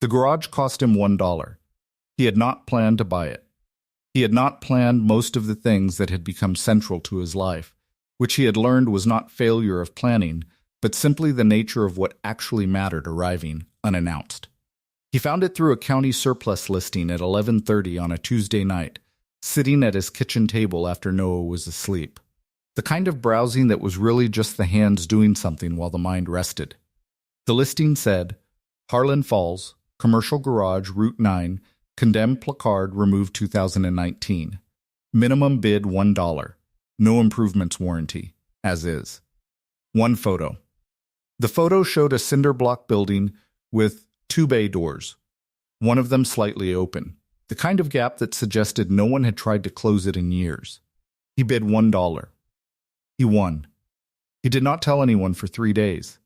The garage cost him $1. He had not planned to buy it. He had not planned most of the things that had become central to his life, which he had learned was not failure of planning, but simply the nature of what actually mattered arriving unannounced. He found it through a county surplus listing at 11:30 on a Tuesday night, sitting at his kitchen table after Noah was asleep. The kind of browsing that was really just the hands doing something while the mind rested. The listing said, Harlan Falls, Commercial Garage, Route 9, Condemned Placard, removed 2019. Minimum bid $1. No improvements warranty, as is. One photo. The photo showed a cinder block building with 2 bay doors, one of them slightly open, the kind of gap that suggested no one had tried to close it in years. He bid $1. He won. He did not tell anyone for 3 days.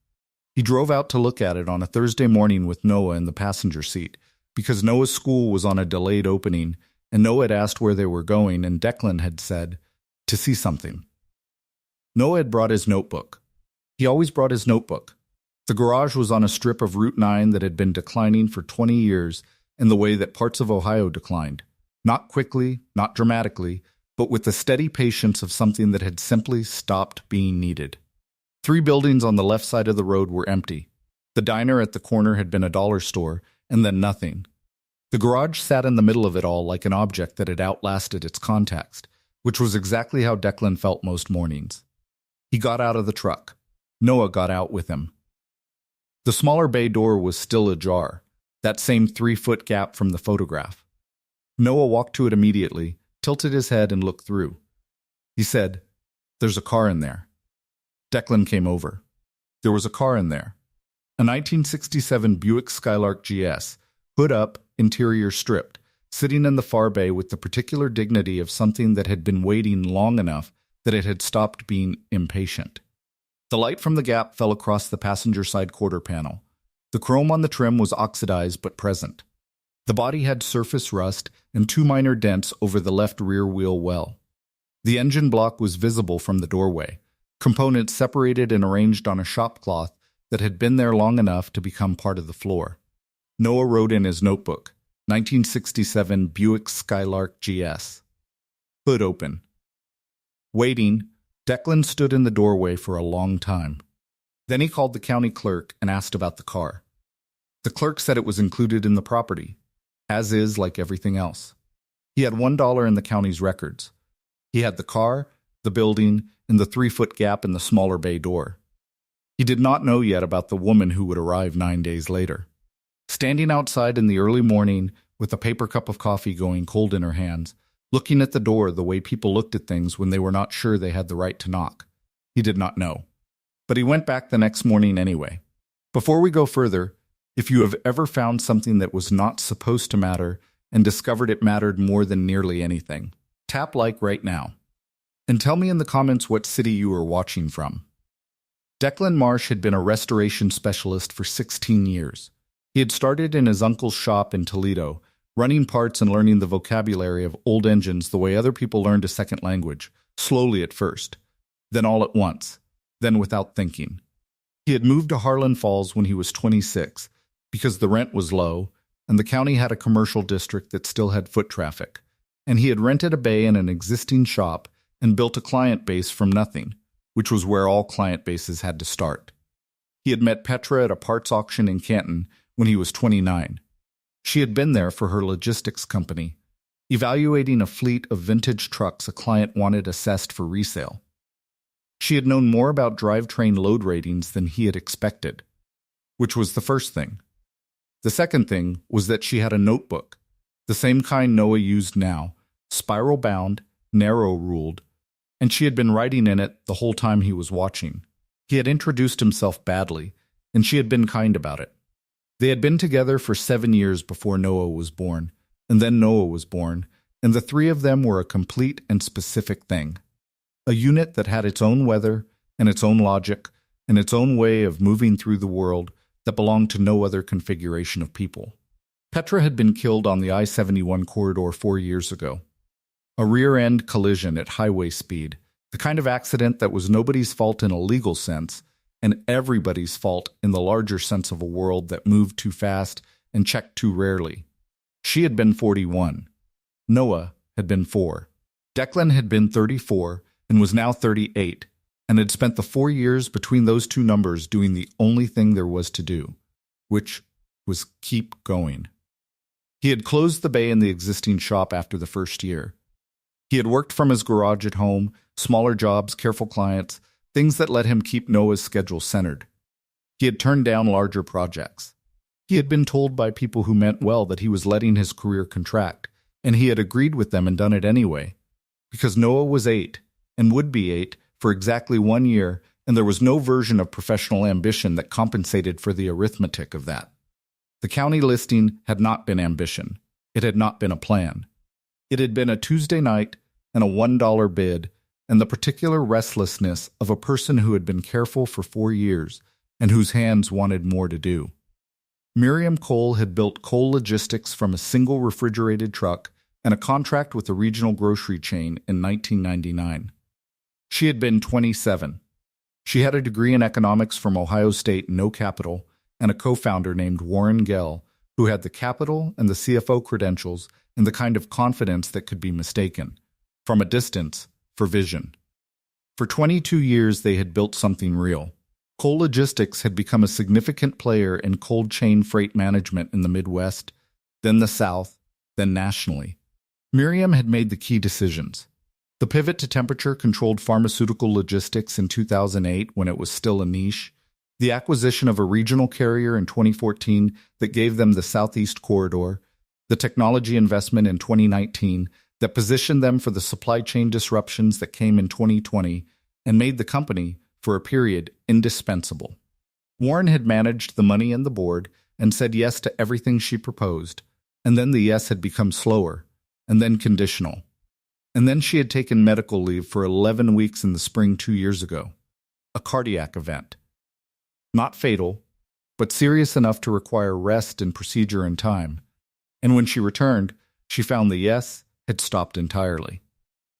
He drove out to look at it on a Thursday morning with Noah in the passenger seat, because Noah's school was on a delayed opening, and Noah had asked where they were going, and Declan had said, to see something. Noah had brought his notebook. He always brought his notebook. The garage was on a strip of Route 9 that had been declining for 20 years in the way that parts of Ohio declined. Not quickly, not dramatically, but with the steady patience of something that had simply stopped being needed. 3 buildings on the left side of the road were empty. The diner at the corner had been a dollar store, and then nothing. The garage sat in the middle of it all like an object that had outlasted its context, which was exactly how Declan felt most mornings. He got out of the truck. Noah got out with him. The smaller bay door was still ajar, that same 3-foot gap from the photograph. Noah walked to it immediately, tilted his head, and looked through. He said, "There's a car in there." Declan came over. There was a car in there. A 1967 Buick Skylark GS, hood up, interior stripped, sitting in the far bay with the particular dignity of something that had been waiting long enough that it had stopped being impatient. The light from the gap fell across the passenger side quarter panel. The chrome on the trim was oxidized but present. The body had surface rust and 2 minor dents over the left rear wheel well. The engine block was visible from the doorway, components separated and arranged on a shop cloth that had been there long enough to become part of the floor. Noah wrote in his notebook, 1967 Buick Skylark GS. Hood open. Waiting, Declan stood in the doorway for a long time. Then he called the county clerk and asked about the car. The clerk said it was included in the property, as is like everything else. He had $1 in the county's records. He had the car, the building, and the 3-foot gap in the smaller bay door. He did not know yet about the woman who would arrive 9 days later. Standing outside in the early morning with a paper cup of coffee going cold in her hands, looking at the door the way people looked at things when they were not sure they had the right to knock. He did not know. But he went back the next morning anyway. Before we go further, if you have ever found something that was not supposed to matter and discovered it mattered more than nearly anything, tap like right now. And tell me in the comments what city you are watching from. Declan Marsh had been a restoration specialist for 16 years. He had started in his uncle's shop in Toledo, running parts and learning the vocabulary of old engines the way other people learned a second language, slowly at first, then all at once, then without thinking. He had moved to Harlan Falls when he was 26 because the rent was low and the county had a commercial district that still had foot traffic, and he had rented a bay in an existing shop and built a client base from nothing, which was where all client bases had to start. He had met Petra at a parts auction in Canton when he was 29. She had been there for her logistics company, evaluating a fleet of vintage trucks a client wanted assessed for resale. She had known more about drivetrain load ratings than he had expected, which was the first thing. The second thing was that she had a notebook, the same kind Noah used now, spiral-bound, narrow-ruled, and she had been writing in it the whole time he was watching. He had introduced himself badly, and she had been kind about it. They had been together for 7 years before Noah was born, and then Noah was born, and the 3 of them were a complete and specific thing. A unit that had its own weather, and its own logic, and its own way of moving through the world that belonged to no other configuration of people. Petra had been killed on the I-71 corridor 4 years ago. A rear-end collision at highway speed, the kind of accident that was nobody's fault in a legal sense, and everybody's fault in the larger sense of a world that moved too fast and checked too rarely. She had been 41. Noah had been 4. Declan had been 34 and was now 38, and had spent the 4 years between those two numbers doing the only thing there was to do, which was keep going. He had closed the bay in the existing shop after the first year. He had worked from his garage at home, smaller jobs, careful clients, things that let him keep Noah's schedule centered. He had turned down larger projects. He had been told by people who meant well that he was letting his career contract, and he had agreed with them and done it anyway, because Noah was 8, and would be 8, for exactly 1 year, and there was no version of professional ambition that compensated for the arithmetic of that. The county listing had not been ambition. It had not been a plan. It had been a Tuesday night and a $1 bid, and the particular restlessness of a person who had been careful for 4 years and whose hands wanted more to do. Miriam Cole had built coal logistics from a single refrigerated truck and a contract with a regional grocery chain in 1999. She had been 27. She had a degree in economics from Ohio State, no capital, and a co-founder named Warren Gell, who had the capital and the CFO credentials and the kind of confidence that could be mistaken, from a distance, for vision. For 22 years they had built something real. Coal logistics had become a significant player in cold chain freight management in the Midwest, then the South, then nationally. Miriam had made the key decisions. The pivot to temperature-controlled pharmaceutical logistics in 2008 when it was still a niche, the acquisition of a regional carrier in 2014 that gave them the Southeast Corridor, the technology investment in 2019 that positioned them for the supply chain disruptions that came in 2020 and made the company, for a period, indispensable. Warren had managed the money and the board and said yes to everything she proposed, and then the yes had become slower, and then conditional. And then she had taken medical leave for 11 weeks in the spring 2 years ago. A cardiac event. Not fatal, but serious enough to require rest and procedure and time. And when she returned, she found the yes had stopped entirely.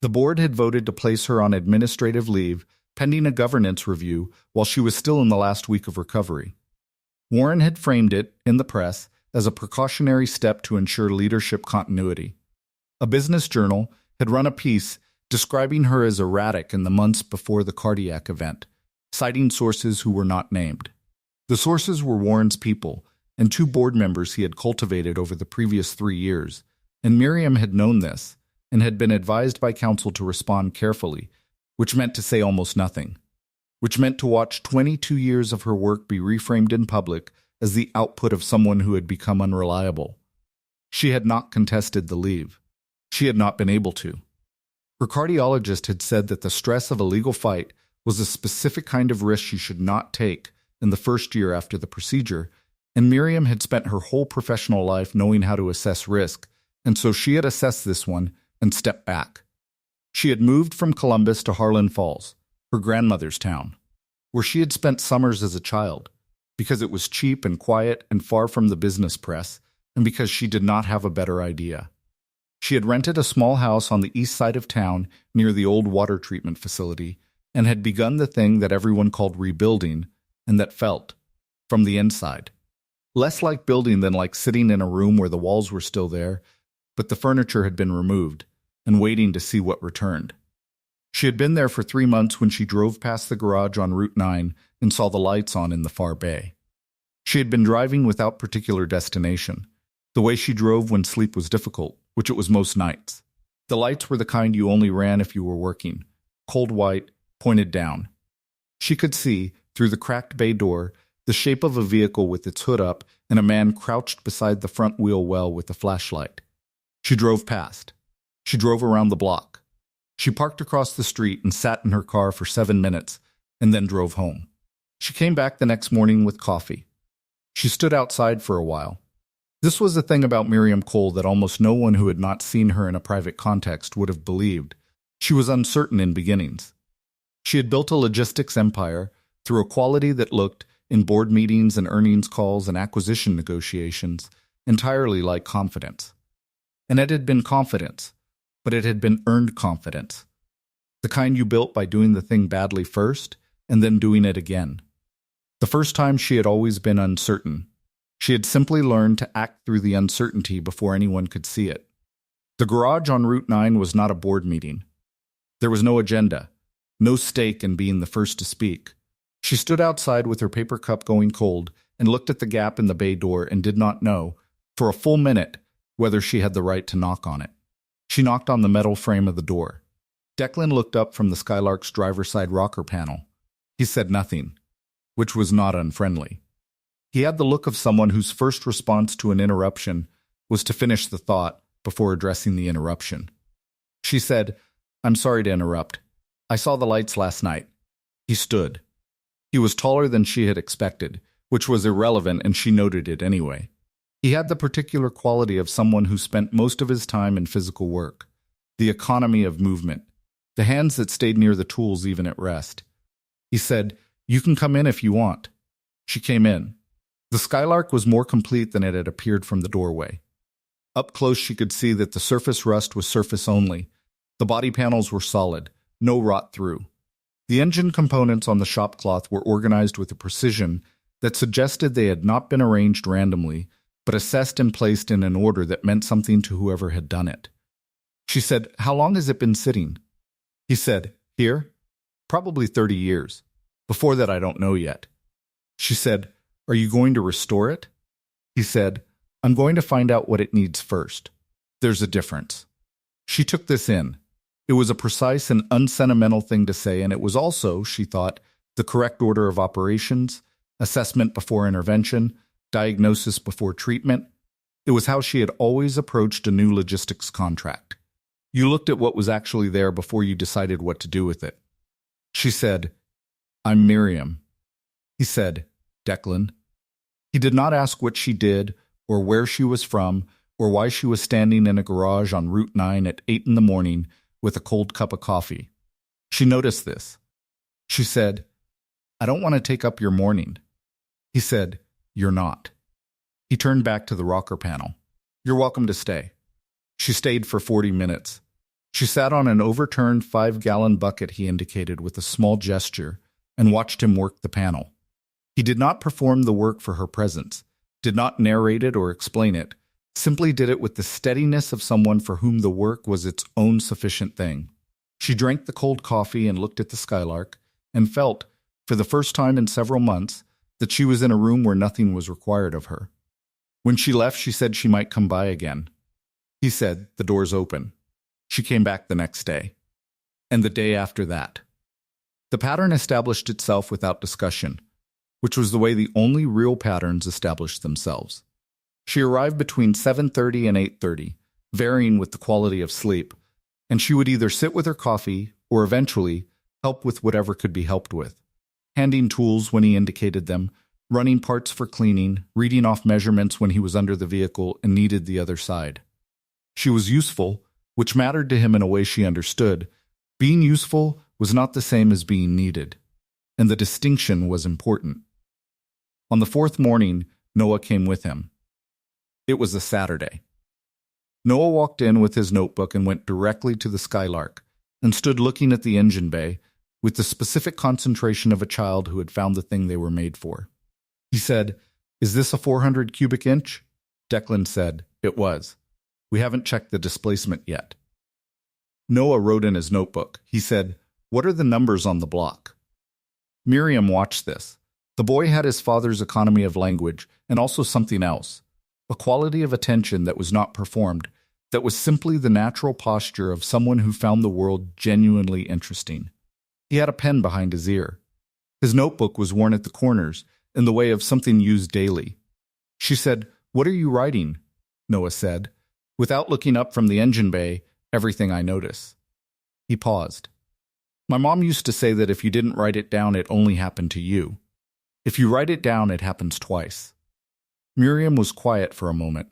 The board had voted to place her on administrative leave pending a governance review while she was still in the last week of recovery. Warren had framed it, in the press, as a precautionary step to ensure leadership continuity. A business journal had run a piece describing her as erratic in the months before the cardiac event, citing sources who were not named. The sources were Warren's people and 2 board members he had cultivated over the previous 3 years, and Miriam had known this and had been advised by counsel to respond carefully, which meant to say almost nothing, which meant to watch 22 years of her work be reframed in public as the output of someone who had become unreliable. She had not contested the leave. She had not been able to. Her cardiologist had said that the stress of a legal fight was a specific kind of risk she should not take in the first year after the procedure, and Miriam had spent her whole professional life knowing how to assess risk, and so she had assessed this one and stepped back. She had moved from Columbus to Harlan Falls, her grandmother's town, where she had spent summers as a child, because it was cheap and quiet and far from the business press, and because she did not have a better idea. She had rented a small house on the east side of town near the old water treatment facility and had begun the thing that everyone called rebuilding and that felt, from the inside, less like building than like sitting in a room where the walls were still there, but the furniture had been removed, and waiting to see what returned. She had been there for 3 months when she drove past the garage on Route 9 and saw the lights on in the far bay. She had been driving without particular destination, the way she drove when sleep was difficult, which it was most nights. The lights were the kind you only ran if you were working, cold white, pointed down. She could see, through the cracked bay door, the shape of a vehicle with its hood up and a man crouched beside the front wheel well with a flashlight. She drove past. She drove around the block. She parked across the street and sat in her car for 7 minutes, and then drove home. She came back the next morning with coffee. She stood outside for a while. This was the thing about Miriam Cole that almost no one who had not seen her in a private context would have believed. She was uncertain in beginnings. She had built a logistics empire through a quality that looked, in board meetings and earnings calls and acquisition negotiations, entirely like confidence. And it had been confidence, but it had been earned confidence. The kind you built by doing the thing badly first and then doing it again. The first time she had always been uncertain. She had simply learned to act through the uncertainty before anyone could see it. The garage on Route 9 was not a board meeting. There was no agenda, no stake in being the first to speak. She stood outside with her paper cup going cold and looked at the gap in the bay door and did not know, for a full minute, whether she had the right to knock on it. She knocked on the metal frame of the door. Declan looked up from the Skylark's driver's side rocker panel. He said nothing, which was not unfriendly. He had the look of someone whose first response to an interruption was to finish the thought before addressing the interruption. She said, "I'm sorry to interrupt. I saw the lights last night." He stood. He was taller than she had expected, which was irrelevant, and she noted it anyway. He had the particular quality of someone who spent most of his time in physical work, the economy of movement, the hands that stayed near the tools even at rest. He said, "You can come in if you want." She came in. The Skylark was more complete than it had appeared from the doorway. Up close she could see that the surface rust was surface only. The body panels were solid, no rot through. The engine components on the shop cloth were organized with a precision that suggested they had not been arranged randomly, but assessed and placed in an order that meant something to whoever had done it. She said, "How long has it been sitting?" He said, "Here? Probably 30 years. Before that I don't know yet." She said, "Are you going to restore it?" He said, "I'm going to find out what it needs first. There's a difference." She took this in. It was a precise and unsentimental thing to say, and it was also, she thought, the correct order of operations, assessment before intervention, diagnosis before treatment. It was how she had always approached a new logistics contract. You looked at what was actually there before you decided what to do with it. She said, "I'm Miriam." He said, "Declan." He did not ask what she did, or where she was from, or why she was standing in a garage on Route 9 at 8 in the morning with a cold cup of coffee. She noticed this. She said, "I don't want to take up your morning." He said, "You're not." He turned back to the rocker panel. "You're welcome to stay." She stayed for 40 minutes. She sat on an overturned 5-gallon bucket he indicated with a small gesture and watched him work the panel. He did not perform the work for her presence, did not narrate it or explain it, simply did it with the steadiness of someone for whom the work was its own sufficient thing. She drank the cold coffee and looked at the Skylark, and felt, for the first time in several months, that she was in a room where nothing was required of her. When she left, she said she might come by again. He said, "The door's open." She came back the next day, and the day after that. The pattern established itself without discussion, which was the way the only real patterns established themselves. She arrived between 7:30 and 8:30, varying with the quality of sleep, and she would either sit with her coffee or eventually help with whatever could be helped with, handing tools when he indicated them, running parts for cleaning, reading off measurements when he was under the vehicle and needed the other side. She was useful, which mattered to him in a way she understood. Being useful was not the same as being needed, and the distinction was important. On the 4th morning, Noah came with him. It was a Saturday. Noah walked in with his notebook and went directly to the Skylark, and stood looking at the engine bay with the specific concentration of a child who had found the thing they were made for. He said, "Is this a 400 cubic inch?" Declan said, "It was. We haven't checked the displacement yet." Noah wrote in his notebook. He said, "What are the numbers on the block?" Miriam watched this. The boy had his father's economy of language, and also something else, a quality of attention that was not performed, that was simply the natural posture of someone who found the world genuinely interesting. He had a pen behind his ear. His notebook was worn at the corners, in the way of something used daily. She said, "What are you writing?" Noah said, "Without looking up from the engine bay, everything I notice." He paused. "My mom used to say that if you didn't write it down, it only happened to you. If you write it down, it happens twice." Miriam was quiet for a moment.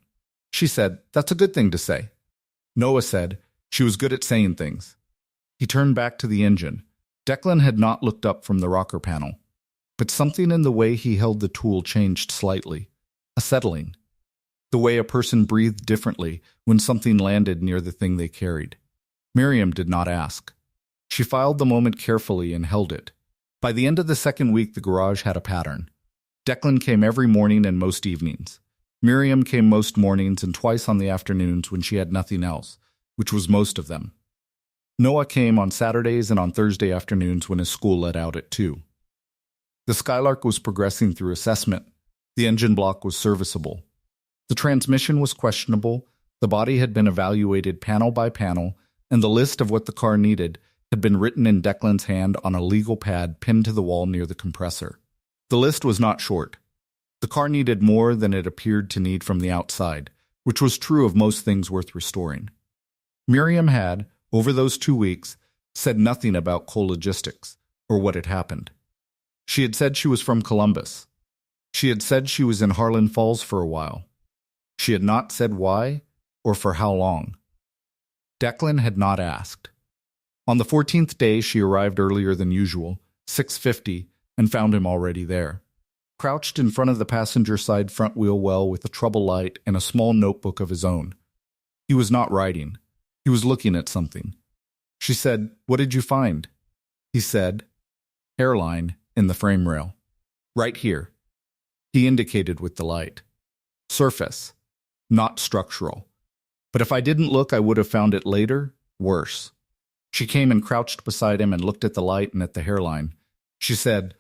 She said, "That's a good thing to say." Noah said, "She was good at saying things." He turned back to the engine. Declan had not looked up from the rocker panel, but something in the way he held the tool changed slightly, a settling. The way a person breathed differently when something landed near the thing they carried. Miriam did not ask. She filed the moment carefully and held it. By the end of the 2nd week, the garage had a pattern. Declan came every morning and most evenings. Miriam came most mornings and twice on the afternoons when she had nothing else, which was most of them. Noah came on Saturdays and on Thursday afternoons when his school let out at 2. The Skylark was progressing through assessment. The engine block was serviceable. The transmission was questionable, the body had been evaluated panel by panel, and the list of what the car needed had been written in Declan's hand on a legal pad pinned to the wall near the compressor. The list was not short. The car needed more than it appeared to need from the outside, which was true of most things worth restoring. Miriam had, over those 2 weeks, said nothing about Cole Logistics or what had happened. She had said she was from Columbus. She had said she was in Harlan Falls for a while. She had not said why or for how long. Declan had not asked. On the 14th day, she arrived earlier than usual, 6:50, and found him already there. Crouched in front of the passenger side front wheel well with a trouble light and a small notebook of his own. He was not writing. He was looking at something. She said, "What did you find?" He said, "Hairline in the frame rail. Right here." He indicated with the light. "Surface. Not structural. But if I didn't look, I would have found it later, worse." She came and crouched beside him and looked at the light and at the hairline. She said,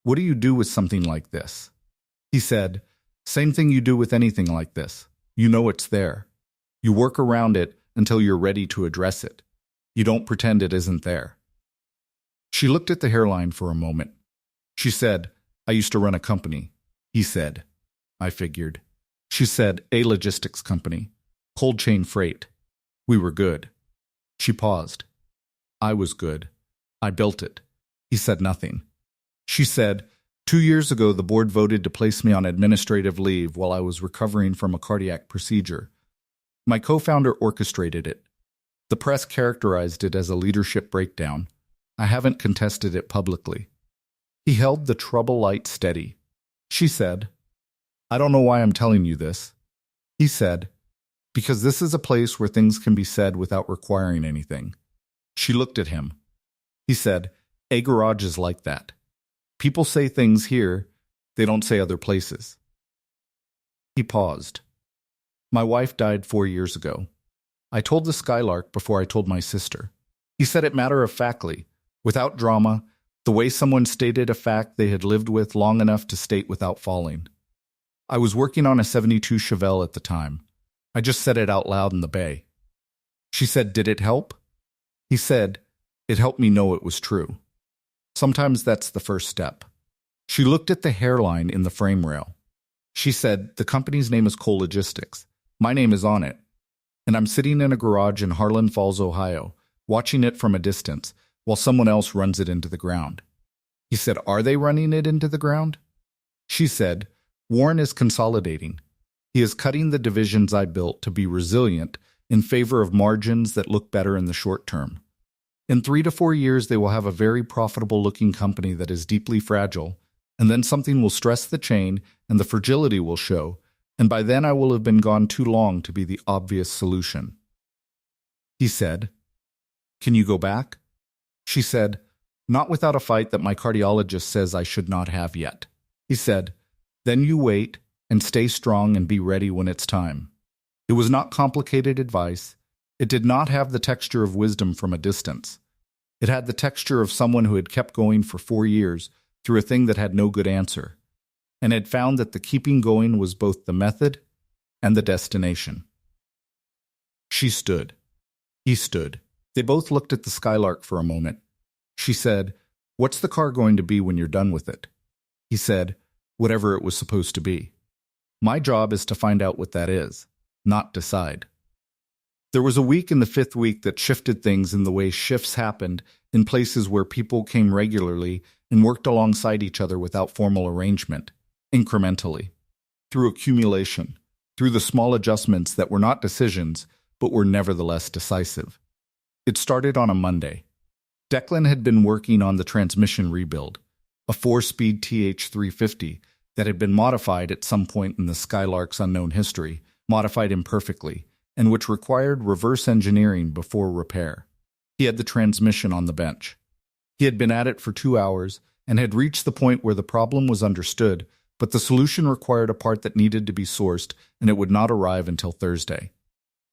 "What do you do with something like this?" He said, "Same thing you do with anything like this. You know it's there. You work around it until you're ready to address it. You don't pretend it isn't there." She looked at the hairline for a moment. She said, "I used to run a company." He said, "I figured." She said, "A logistics company. Cold chain freight. We were good." She paused. "I was good. I built it." He said nothing. She said, 2 years ago the board voted to place me on administrative leave while I was recovering from a cardiac procedure. My co-founder orchestrated it. The press characterized it as a leadership breakdown. I haven't contested it publicly." He held the trouble light steady. She said, "I don't know why I'm telling you this." He said, "Because this is a place where things can be said without requiring anything." She looked at him. He said, "A garage is like that. People say things here they don't say other places." He paused. "My wife died 4 years ago. I told the Skylark before I told my sister." He said it matter-of-factly, without drama, the way someone stated a fact they had lived with long enough to state without falling. "I was working on a 72 Chevelle at the time. I just said it out loud in the bay." She said, "Did it help?" He said, "It helped me know it was true. Sometimes that's the first step." She looked at the hairline in the frame rail. She said, "The company's name is Cole Logistics. My name is on it. And I'm sitting in a garage in Harlan Falls, Ohio, watching it from a distance, while someone else runs it into the ground." He said, "Are they running it into the ground?" She said, "Warren is consolidating. He is cutting the divisions I built to be resilient in favor of margins that look better in the short term. In 3 to 4 years, they will have a very profitable-looking company that is deeply fragile, and then something will stress the chain and the fragility will show, and by then I will have been gone too long to be the obvious solution." He said, "Can you go back?" She said, "Not without a fight that my cardiologist says I should not have yet." He said, "Then you wait and stay strong and be ready when it's time." It was not complicated advice. It did not have the texture of wisdom from a distance. It had the texture of someone who had kept going for 4 years through a thing that had no good answer, and had found that the keeping going was both the method and the destination. She stood. He stood. They both looked at the Skylark for a moment. She said, "What's the car going to be when you're done with it?" He said, "Whatever it was supposed to be. My job is to find out what that is, not decide." There was a week in the 5th week that shifted things in the way shifts happened in places where people came regularly and worked alongside each other without formal arrangement, incrementally, through accumulation, through the small adjustments that were not decisions but were nevertheless decisive. It started on a Monday. Declan had been working on the transmission rebuild, a 4-speed TH350 that had been modified at some point in the Skylark's unknown history, modified imperfectly, and which required reverse engineering before repair. He had the transmission on the bench. He had been at it for 2 hours and had reached the point where the problem was understood but the solution required a part that needed to be sourced, and it would not arrive until Thursday.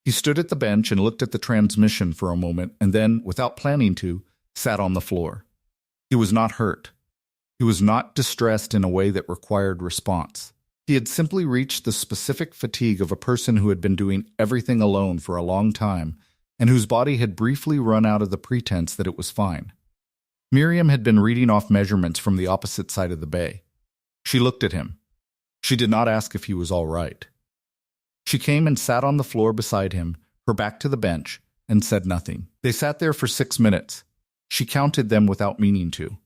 He stood at the bench and looked at the transmission for a moment, and then, without planning to, sat on the floor. He was not hurt. He was not distressed in a way that required response. He had simply reached the specific fatigue of a person who had been doing everything alone for a long time, and whose body had briefly run out of the pretense that it was fine. Miriam had been reading off measurements from the opposite side of the bay. She looked at him. She did not ask if he was all right. She came and sat on the floor beside him, her back to the bench, and said nothing. They sat there for 6 minutes. She counted them without meaning to.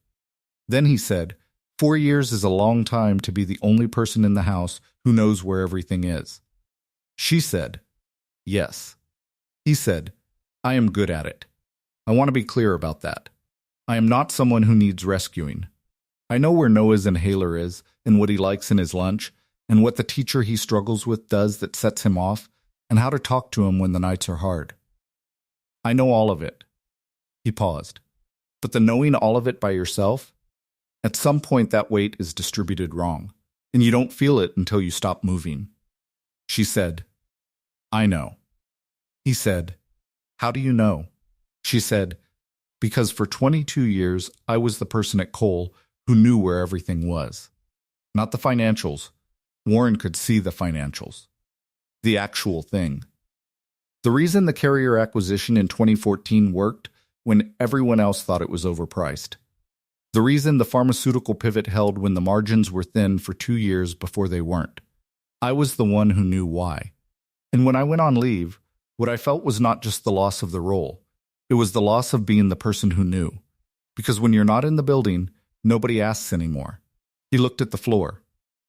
Then he said, 4 years is a long time to be the only person in the house who knows where everything is. She said, yes. He said, I am good at it. I want to be clear about that. I am not someone who needs rescuing. I know where Noah's inhaler is, and what he likes in his lunch, and what the teacher he struggles with does that sets him off, and how to talk to him when the nights are hard. I know all of it. He paused. But the knowing all of it by yourself? At some point that weight is distributed wrong, and you don't feel it until you stop moving. She said, I know. He said, how do you know? She said, because for 22 years I was the person at Cole who knew where everything was. Not the financials. Warren could see the financials. The actual thing. The reason the carrier acquisition in 2014 worked when everyone else thought it was overpriced. The reason the pharmaceutical pivot held when the margins were thin for 2 years before they weren't. I was the one who knew why. And when I went on leave, what I felt was not just the loss of the role. It was the loss of being the person who knew. Because when you're not in the building, nobody asks anymore. He looked at the floor.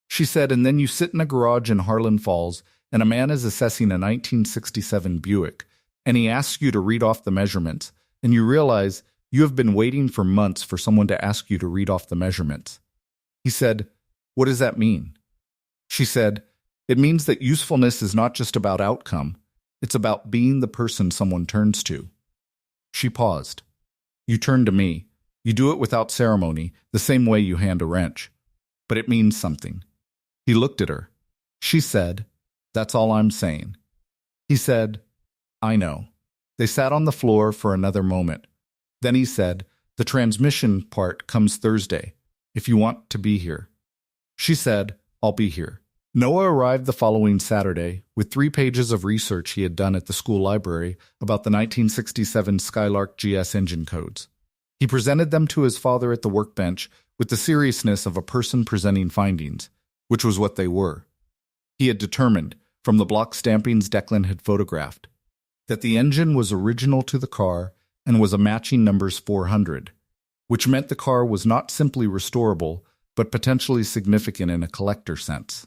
She said, and then you sit in a garage in Harlan Falls, and a man is assessing a 1967 Buick, and he asks you to read off the measurements, and you realize you have been waiting for months for someone to ask you to read off the measurements. He said, what does that mean? She said, it means that usefulness is not just about outcome. It's about being the person someone turns to. She paused. You turn to me. You do it without ceremony, the same way you hand a wrench. But it means something. He looked at her. She said, that's all I'm saying. He said, I know. They sat on the floor for another moment. Then he said, the transmission part comes Thursday, if you want to be here. She said, I'll be here. Noah arrived the following Saturday with 3 pages of research he had done at the school library about the 1967 Skylark GS engine codes. He presented them to his father at the workbench with the seriousness of a person presenting findings, which was what they were. He had determined, from the block stampings Declan had photographed, that the engine was original to the car and was a matching numbers 400, which meant the car was not simply restorable, but potentially significant in a collector sense.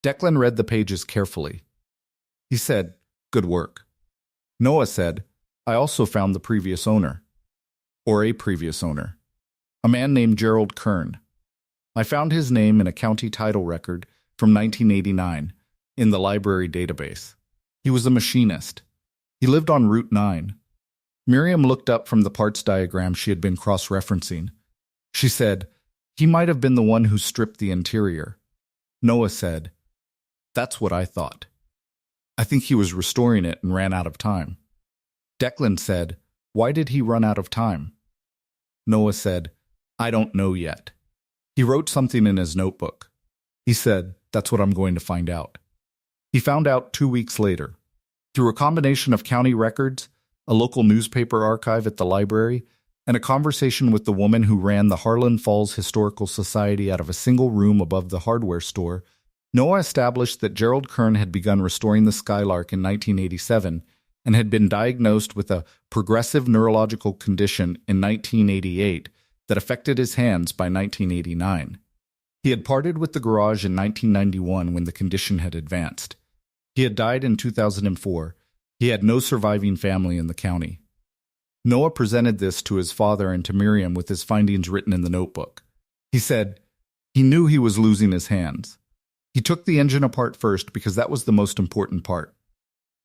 Declan read the pages carefully. He said, good work. Noah said, I also found the previous owner. Or a previous owner. A man named Gerald Kern. I found his name in a county title record from 1989 in the library database. He was a machinist. He lived on Route 9. Miriam looked up from the parts diagram she had been cross-referencing. She said, he might have been the one who stripped the interior. Noah said, that's what I thought. I think he was restoring it and ran out of time. Declan said, why did he run out of time? Noah said, I don't know yet. He wrote something in his notebook. He said, that's what I'm going to find out. He found out 2 weeks later. Through a combination of county records, a local newspaper archive at the library, and a conversation with the woman who ran the Harlan Falls Historical Society out of a single room above the hardware store, Noah established that Gerald Kern had begun restoring the Skylark in 1987 and had been diagnosed with a progressive neurological condition in 1988 that affected his hands by 1989. He had parted with the garage in 1991 when the condition had advanced. He had died in 2004. He had no surviving family in the county. Noah presented this to his father and to Miriam with his findings written in the notebook. He said, he knew he was losing his hands. He took the engine apart first because that was the most important part.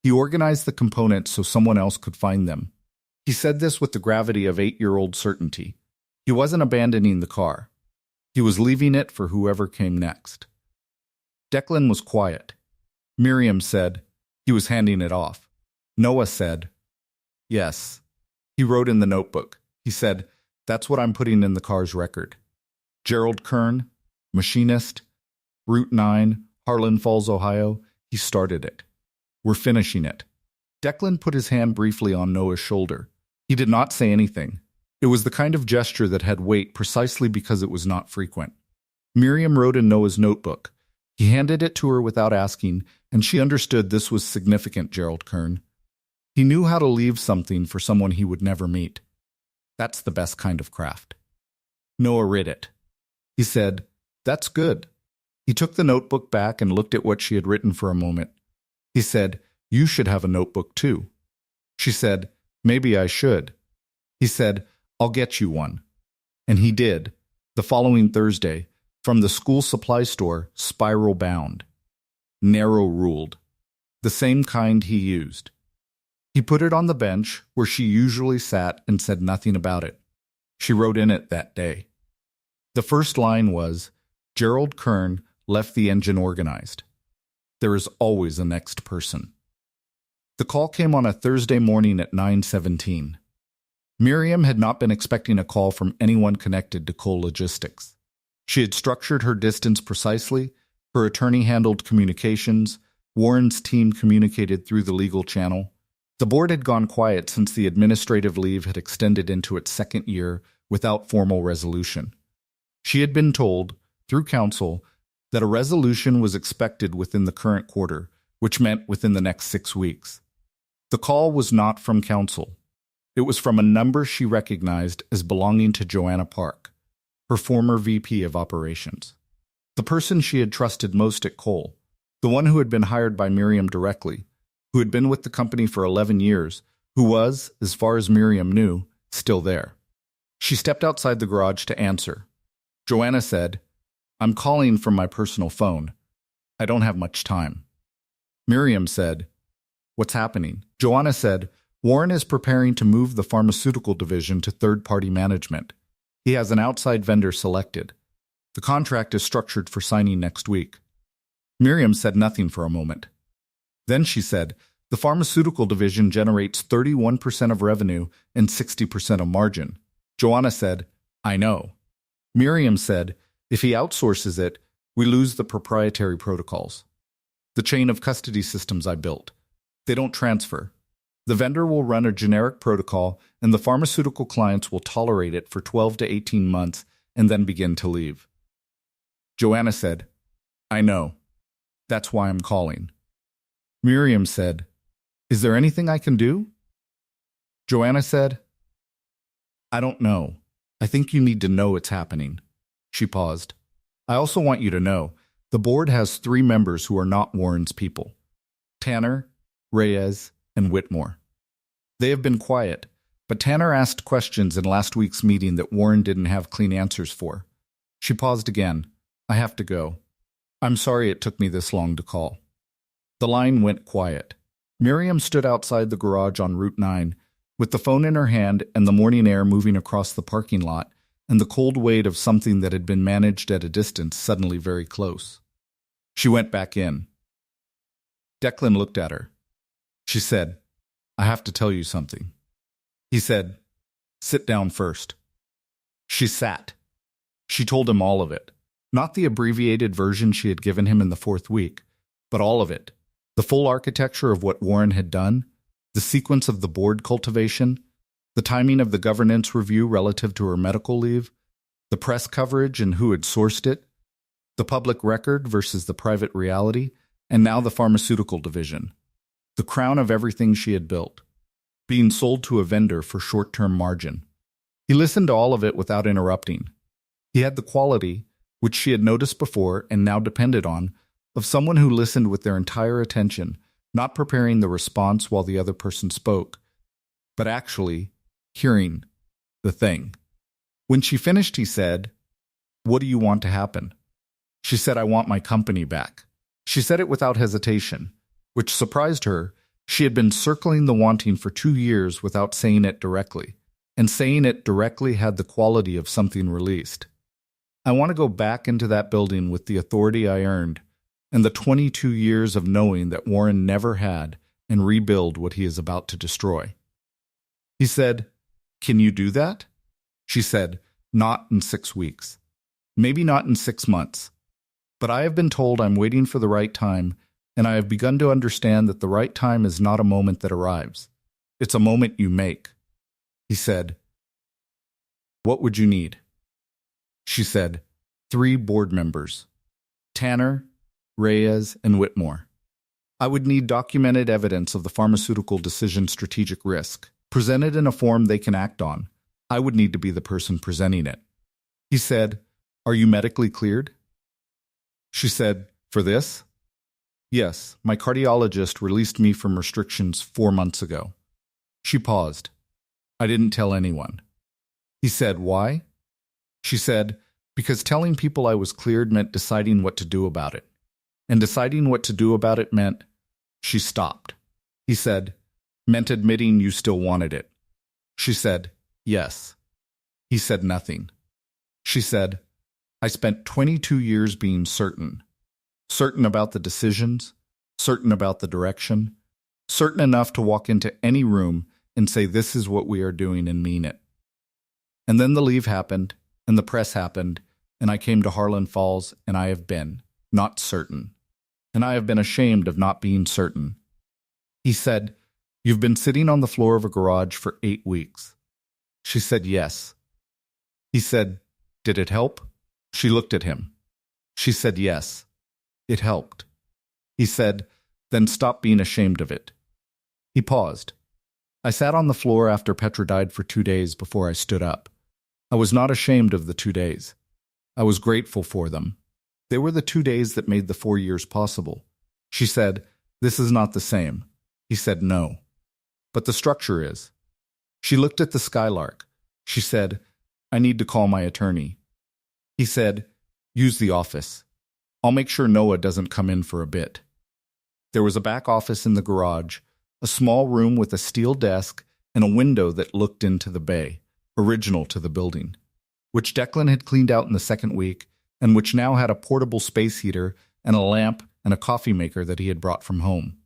He organized the components so someone else could find them. He said this with the gravity of 8-year-old certainty. He wasn't abandoning the car. He was leaving it for whoever came next. Declan was quiet. Miriam said he was handing it off. Noah said, "Yes." He wrote in the notebook. He said, "That's what I'm putting in the car's record. Gerald Kern, machinist, Route 9, Harlan Falls, Ohio. He started it. We're finishing it." Declan put his hand briefly on Noah's shoulder. He did not say anything. It was the kind of gesture that had weight precisely because it was not frequent. Miriam wrote in Noah's notebook. He handed it to her without asking, and she understood this was significant, Gerald Kern. He knew how to leave something for someone he would never meet. That's the best kind of craft. Noah read it. He said, "That's good." He took the notebook back and looked at what she had written for a moment. He said, "You should have a notebook too." She said, "Maybe I should." He said, "I'll get you one." And he did, the following Thursday, from the school supply store, spiral bound. Narrow ruled. The same kind he used. He put it on the bench where she usually sat and said nothing about it. She wrote in it that day. The first line was, "Gerald Kern left the engine organized. There is always a next person." The call came on a Thursday morning at 9:17. Miriam had not been expecting a call from anyone connected to Cole Logistics. She had structured her distance precisely. Her attorney handled communications. Warren's team communicated through the legal channel. The board had gone quiet since the administrative leave had extended into its second year without formal resolution. She had been told, through counsel, that a resolution was expected within the current quarter, which meant within the next 6 weeks. The call was not from counsel. It was from a number she recognized as belonging to Joanna Park, her former VP of operations. The person she had trusted most at Cole, the one who had been hired by Miriam directly, who had been with the company for 11 years, who was, as far as Miriam knew, still there. She stepped outside the garage to answer. Joanna said, "I'm calling from my personal phone. I don't have much time." Miriam said, "What's happening?" Joanna said, "Warren is preparing to move the pharmaceutical division to third-party management. He has an outside vendor selected. The contract is structured for signing next week." Miriam said nothing for a moment. Then she said, "The pharmaceutical division generates 31% of revenue and 60% of margin." Joanna said, "I know." Miriam said, "If he outsources it, we lose the proprietary protocols. The chain of custody systems I built. They don't transfer. The vendor will run a generic protocol, and the pharmaceutical clients will tolerate it for 12 to 18 months and then begin to leave." Joanna said, "I know. That's why I'm calling." Miriam said, "Is there anything I can do?" Joanna said, "I don't know. I think you need to know it's happening." She paused. "I also want you to know, the board has 3 members who are not Warren's people. Tanner, Reyes, and Whitmore. They have been quiet, but Tanner asked questions in last week's meeting that Warren didn't have clean answers for." She paused again. "I have to go. I'm sorry it took me this long to call." The line went quiet. Miriam stood outside the garage on Route 9, with the phone in her hand and the morning air moving across the parking lot, and the cold weight of something that had been managed at a distance suddenly very close. She went back in. Declan looked at her. She said, "I have to tell you something." He said, "Sit down first." She sat. She told him all of it. Not the abbreviated version she had given him in the 4th week, but all of it. The full architecture of what Warren had done, the sequence of the board cultivation, the timing of the governance review relative to her medical leave, the press coverage and who had sourced it, the public record versus the private reality, and now the pharmaceutical division. The crown of everything she had built, being sold to a vendor for short-term margin. He listened to all of it without interrupting. He had the quality, which she had noticed before and now depended on, of someone who listened with their entire attention, not preparing the response while the other person spoke, but actually hearing the thing. When she finished, he said, "What do you want to happen?" She said, "I want my company back." She said it without hesitation, which surprised her. She had been circling the wanting for 2 years without saying it directly, and saying it directly had the quality of something released. I want to go back into that building with the authority I earned and the 22 years of knowing that Warren never had and rebuild what he is about to destroy. He said, "Can you do that?" She said, "Not in 6 weeks. Maybe not in 6 months. But I have been told I'm waiting for the right time, and I have begun to understand that the right time is not a moment that arrives. It's a moment you make." He said, "What would you need?" She said, 3 board members, Tanner, Reyes, and Whitmore. I would need documented evidence of the pharmaceutical decision strategic risk, presented in a form they can act on. I would need to be the person presenting it. He said, "Are you medically cleared?" She said, "For this?" "Yes, my cardiologist released me from restrictions 4 months ago." She paused. "I didn't tell anyone." He said, "Why?" She said, "Because telling people I was cleared meant deciding what to do about it. And deciding what to do about it meant—" She stopped. He said, "Meant admitting you still wanted it." She said, "Yes." He said nothing. She said, "I spent 22 years being certain. Certain about the decisions, certain about the direction, certain enough to walk into any room and say this is what we are doing and mean it. And then the leave happened, and the press happened, and I came to Harlan Falls, and I have been not certain. And I have been ashamed of not being certain." He said, "You've been sitting on the floor of a garage for 8 weeks. She said, "Yes." He said, "Did it help?" She looked at him. She said, "Yes, it helped." He said, "Then stop being ashamed of it." He paused. I sat on the floor after Petra died for 2 days before I stood up. I was not ashamed of the 2 days. I was grateful for them. They were the 2 days that made the 4 years possible. She said, "This is not the same." He said, "No. But the structure is." She looked at the Skylark. She said, "I need to call my attorney." He said, "Use the office. I'll make sure Noah doesn't come in for a bit." There was a back office in the garage, a small room with a steel desk and a window that looked into the bay, original to the building, which Declan had cleaned out in the 2nd week and which now had a portable space heater and a lamp and a coffee maker that he had brought from home.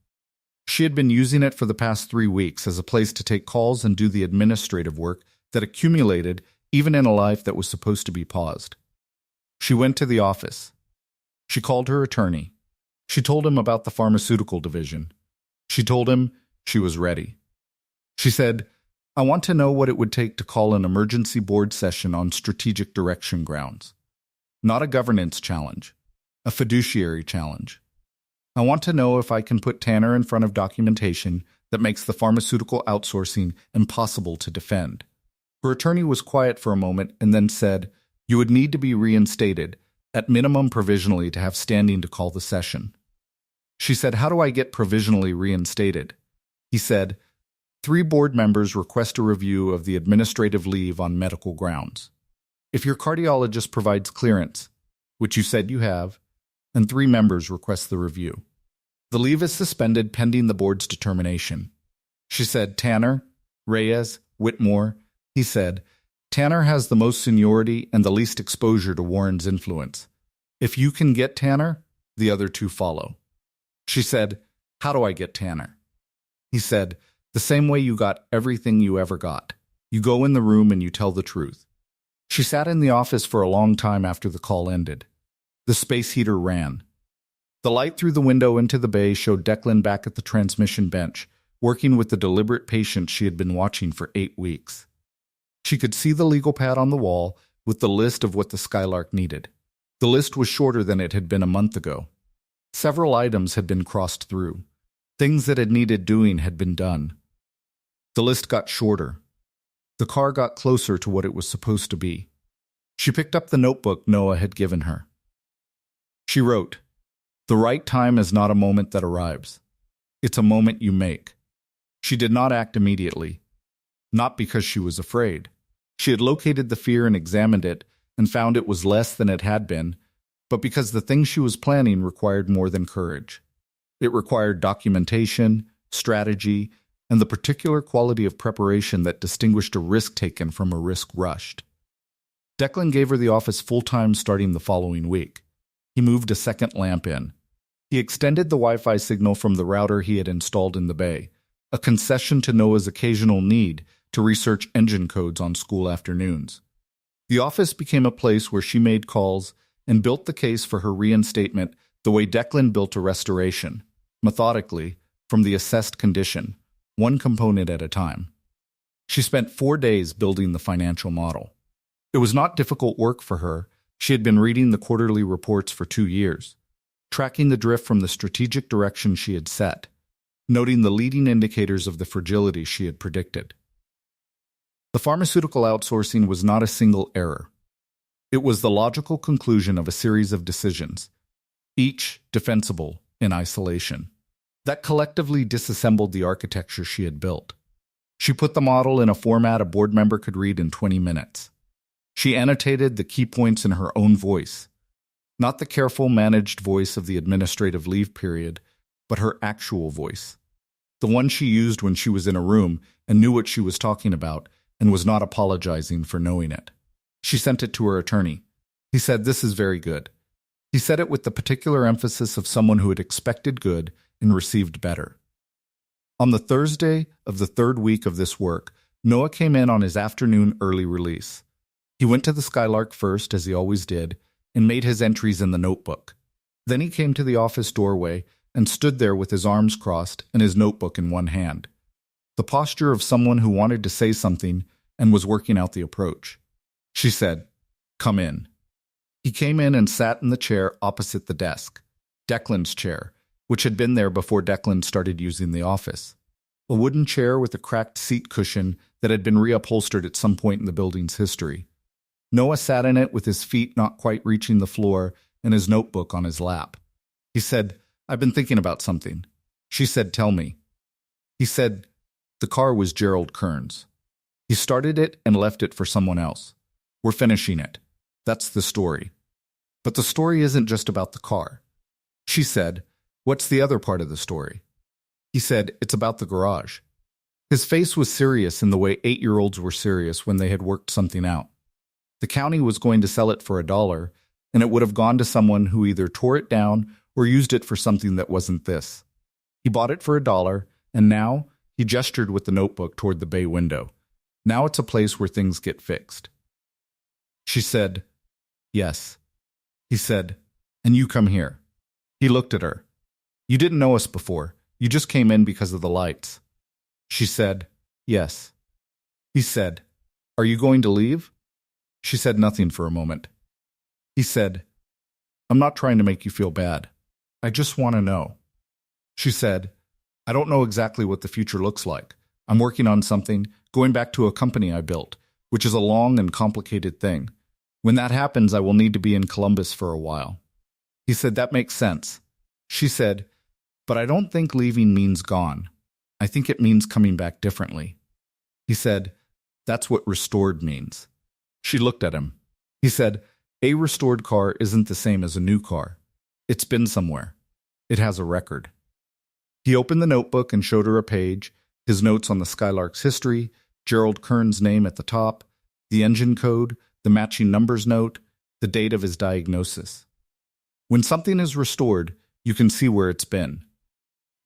She had been using it for the past 3 weeks as a place to take calls and do the administrative work that accumulated even in a life that was supposed to be paused. She went to the office. She called her attorney. She told him about the pharmaceutical division. She told him she was ready. She said, "I want to know what it would take to call an emergency board session on strategic direction grounds. Not a governance challenge, a fiduciary challenge. I want to know if I can put Tanner in front of documentation that makes the pharmaceutical outsourcing impossible to defend." Her attorney was quiet for a moment and then said, "You would need to be reinstated, at minimum provisionally, to have standing to call the session." She said, "How do I get provisionally reinstated?" He said, 3 board members request a review of the administrative leave on medical grounds. If your cardiologist provides clearance, which you said you have, and 3 members request the review. The leave is suspended pending the board's determination." She said, "Tanner, Reyes, Whitmore." He said, "Tanner has the most seniority and the least exposure to Warren's influence. If you can get Tanner, the other 2 follow." She said, "How do I get Tanner?" He said, "The same way you got everything you ever got. You go in the room and you tell the truth." She sat in the office for a long time after the call ended. The space heater ran. The light through the window into the bay showed Declan back at the transmission bench, working with the deliberate patience she had been watching for 8 weeks. She could see the legal pad on the wall with the list of what the Skylark needed. The list was shorter than it had been a month ago. Several items had been crossed through. Things that had needed doing had been done. The list got shorter. The car got closer to what it was supposed to be. She picked up the notebook Noah had given her. She wrote, "The right time is not a moment that arrives. It's a moment you make." She did not act immediately. Not because she was afraid. She had located the fear and examined it and found it was less than it had been, but because the thing she was planning required more than courage. It required documentation, strategy, and the particular quality of preparation that distinguished a risk taken from a risk rushed. Declan gave her the office full-time starting the following week. He moved a second lamp in. He extended the Wi-Fi signal from the router he had installed in the bay, a concession to Noah's occasional need to research engine codes on school afternoons. The office became a place where she made calls and built the case for her reinstatement the way Declan built a restoration, methodically, from the assessed condition, one component at a time. She spent 4 days building the financial model. It was not difficult work for her. She had been reading the quarterly reports for 2 years, tracking the drift from the strategic direction she had set, noting the leading indicators of the fragility she had predicted. The pharmaceutical outsourcing was not a single error. It was the logical conclusion of a series of decisions, each defensible in isolation, that collectively disassembled the architecture she had built. She put the model in a format a board member could read in 20 minutes. She annotated the key points in her own voice, not the careful, managed voice of the administrative leave period, but her actual voice, the one she used when she was in a room and knew what she was talking about and was not apologizing for knowing it. She sent it to her attorney. He said, "This is very good." He said it with the particular emphasis of someone who had expected good and received better. On the Thursday of the 3rd week of this work, Noah came in on his afternoon early release. He went to the Skylark first, as he always did, and made his entries in the notebook. Then he came to the office doorway and stood there with his arms crossed and his notebook in one hand, the posture of someone who wanted to say something and was working out the approach. She said, "Come in." He came in and sat in the chair opposite the desk, Declan's chair, which had been there before Declan started using the office. A wooden chair with a cracked seat cushion that had been reupholstered at some point in the building's history. Noah sat in it with his feet not quite reaching the floor and his notebook on his lap. He said, "I've been thinking about something." She said, "Tell me." He said, "The car was Gerald Kern's. He started it and left it for someone else. We're finishing it. That's the story. But the story isn't just about the car." She said, "What's the other part of the story?" He said, "It's about the garage." His face was serious in the way 8-year-olds were serious when they had worked something out. The county was going to sell it for $1, and it would have gone to someone who either tore it down or used it for something that wasn't this. He bought it for $1, and now he gestured with the notebook toward the bay window. Now it's a place where things get fixed. She said, "Yes." He said, "And you come here." He looked at her. "You didn't know us before. You just came in because of the lights." She said, "Yes." He said, "Are you going to leave?" She said nothing for a moment. He said, "I'm not trying to make you feel bad. I just want to know." She said, "I don't know exactly what the future looks like. I'm working on something, going back to a company I built, which is a long and complicated thing. When that happens, I will need to be in Columbus for a while." He said, "That makes sense." She said, "But I don't think leaving means gone. I think it means coming back differently." He said, "That's what restored means." She looked at him. He said, "A restored car isn't the same as a new car. It's been somewhere. It has a record." He opened the notebook and showed her a page, his notes on the Skylark's history, Gerald Kern's name at the top, the engine code, the matching numbers note, the date of his diagnosis. When something is restored, you can see where it's been.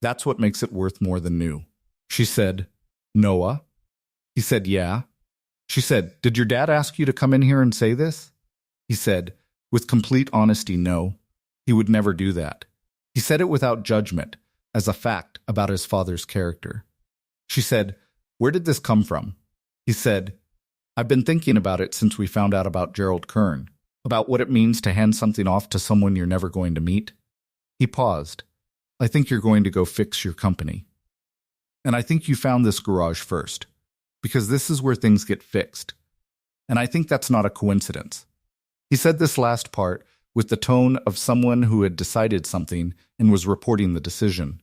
That's what makes it worth more than new. She said, "Noah?" He said, "Yeah." She said, "Did your dad ask you to come in here and say this?" He said, with complete honesty, no. He would never do that. He said it without judgment, as a fact about his father's character. She said, "Where did this come from?" He said, "I've been thinking about it since we found out about Gerald Kern, about what it means to hand something off to someone you're never going to meet." He paused. "I think you're going to go fix your company. And I think you found this garage first, because this is where things get fixed. And I think that's not a coincidence." He said this last part with the tone of someone who had decided something and was reporting the decision.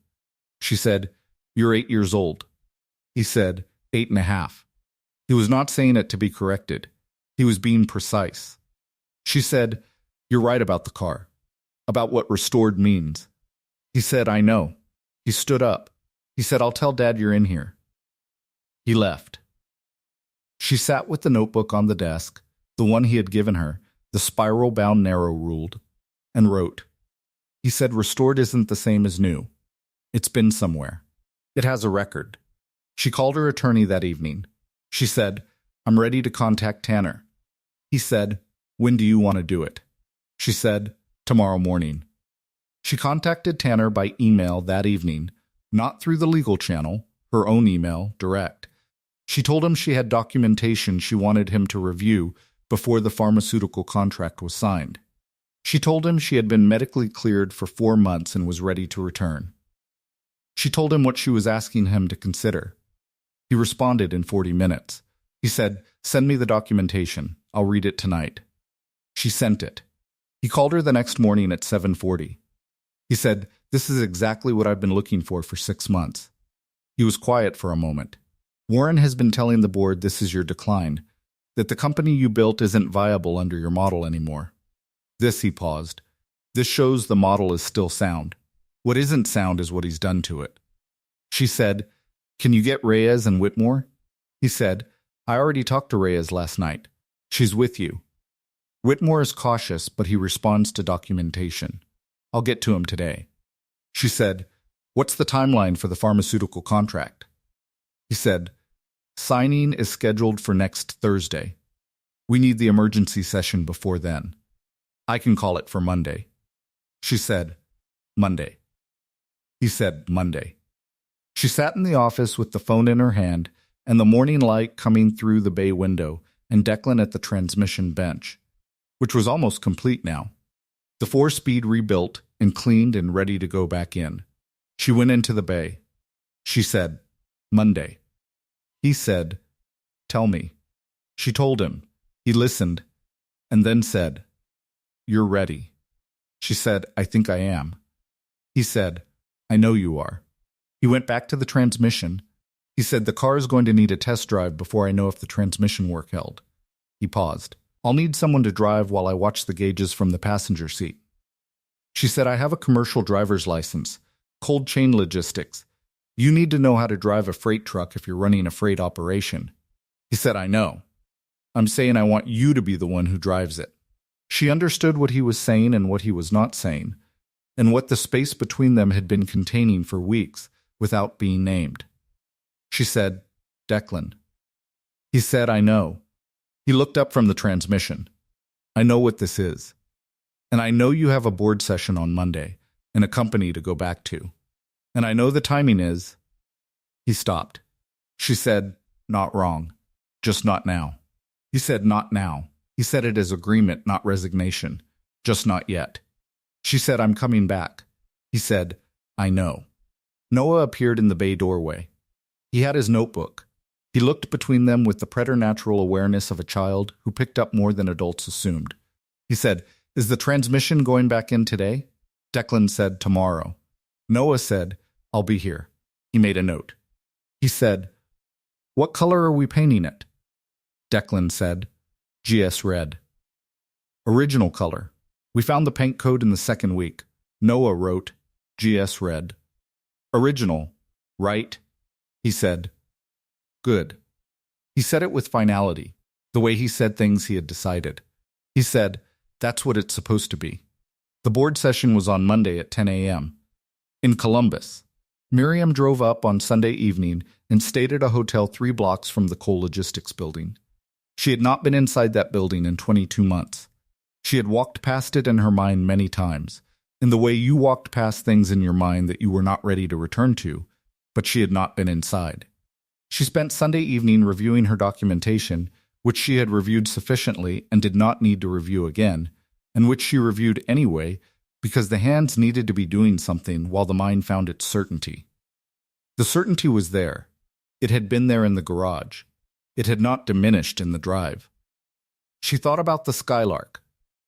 She said, "You're 8 years old." He said, 8.5. He was not saying it to be corrected. He was being precise. She said, "You're right about the car, about what restored means." He said, "I know." He stood up. He said, "I'll tell Dad you're in here." He left. She sat with the notebook on the desk, the one he had given her, the spiral-bound narrow-ruled, and wrote. He said restored isn't the same as new. It's been somewhere. It has a record. She called her attorney that evening. She said, I'm ready to contact Tanner. He said, when do you want to do it? She said, tomorrow morning. She contacted Tanner by email that evening, not through the legal channel, her own email, direct. She told him she had documentation she wanted him to review before the pharmaceutical contract was signed. She told him she had been medically cleared for 4 months and was ready to return. She told him what she was asking him to consider. He responded in 40 minutes. He said, send me the documentation. I'll read it tonight. She sent it. He called her the next morning at 7:40. He said, this is exactly what I've been looking for 6 months. He was quiet for a moment. Warren has been telling the board this is your decline, that the company you built isn't viable under your model anymore. This, he paused. This shows the model is still sound. What isn't sound is what he's done to it. She said, can you get Reyes and Whitmore? He said, I already talked to Reyes last night. She's with you. Whitmore is cautious, but he responds to documentation. I'll get to him today. She said, what's the timeline for the pharmaceutical contract? He said, signing is scheduled for next Thursday. We need the emergency session before then. I can call it for Monday. She said, Monday. He said, Monday. She sat in the office with the phone in her hand and the morning light coming through the bay window and Declan at the transmission bench, which was almost complete now. The 4-speed rebuilt and cleaned and ready to go back in. She went into the bay. She said, Monday. He said, tell me. She told him. He listened and then said, you're ready. She said, I think I am. He said, I know you are. He went back to the transmission. He said, the car is going to need a test drive before I know if the transmission work held. He paused. I'll need someone to drive while I watch the gauges from the passenger seat. She said, I have a commercial driver's license, cold chain logistics. You need to know how to drive a freight truck if you're running a freight operation. He said, I know. I'm saying I want you to be the one who drives it. She understood what he was saying and what he was not saying, and what the space between them had been containing for weeks without being named. She said, Declan. He said, I know. He looked up from the transmission. I know what this is. And I know you have a board session on Monday and a company to go back to. And I know the timing is... He stopped. She said, not wrong. Just not now. He said, not now. He said it as agreement, not resignation. Just not yet. She said, I'm coming back. He said, I know. Noah appeared in the bay doorway. He had his notebook. He looked between them with the preternatural awareness of a child who picked up more than adults assumed. He said, is the transmission going back in today? Declan said, tomorrow. Noah said, I'll be here. He made a note. He said, what color are we painting it? Declan said, GS red. Original color. We found the paint code in the second week. Noah wrote, GS red. Original, right? He said, good. He said it with finality, the way he said things he had decided. He said, that's what it's supposed to be. The board session was on Monday at 10 a.m. in Columbus. Miriam drove up on Sunday evening and stayed at a hotel 3 blocks from the Cole Logistics building. She had not been inside that building in 22 months. She had walked past it in her mind many times, in the way you walked past things in your mind that you were not ready to return to, but she had not been inside. She spent Sunday evening reviewing her documentation, which she had reviewed sufficiently and did not need to review again, and which she reviewed anyway because the hands needed to be doing something while the mind found its certainty. The certainty was there. It had been there in the garage. It had not diminished in the drive. She thought about the Skylark.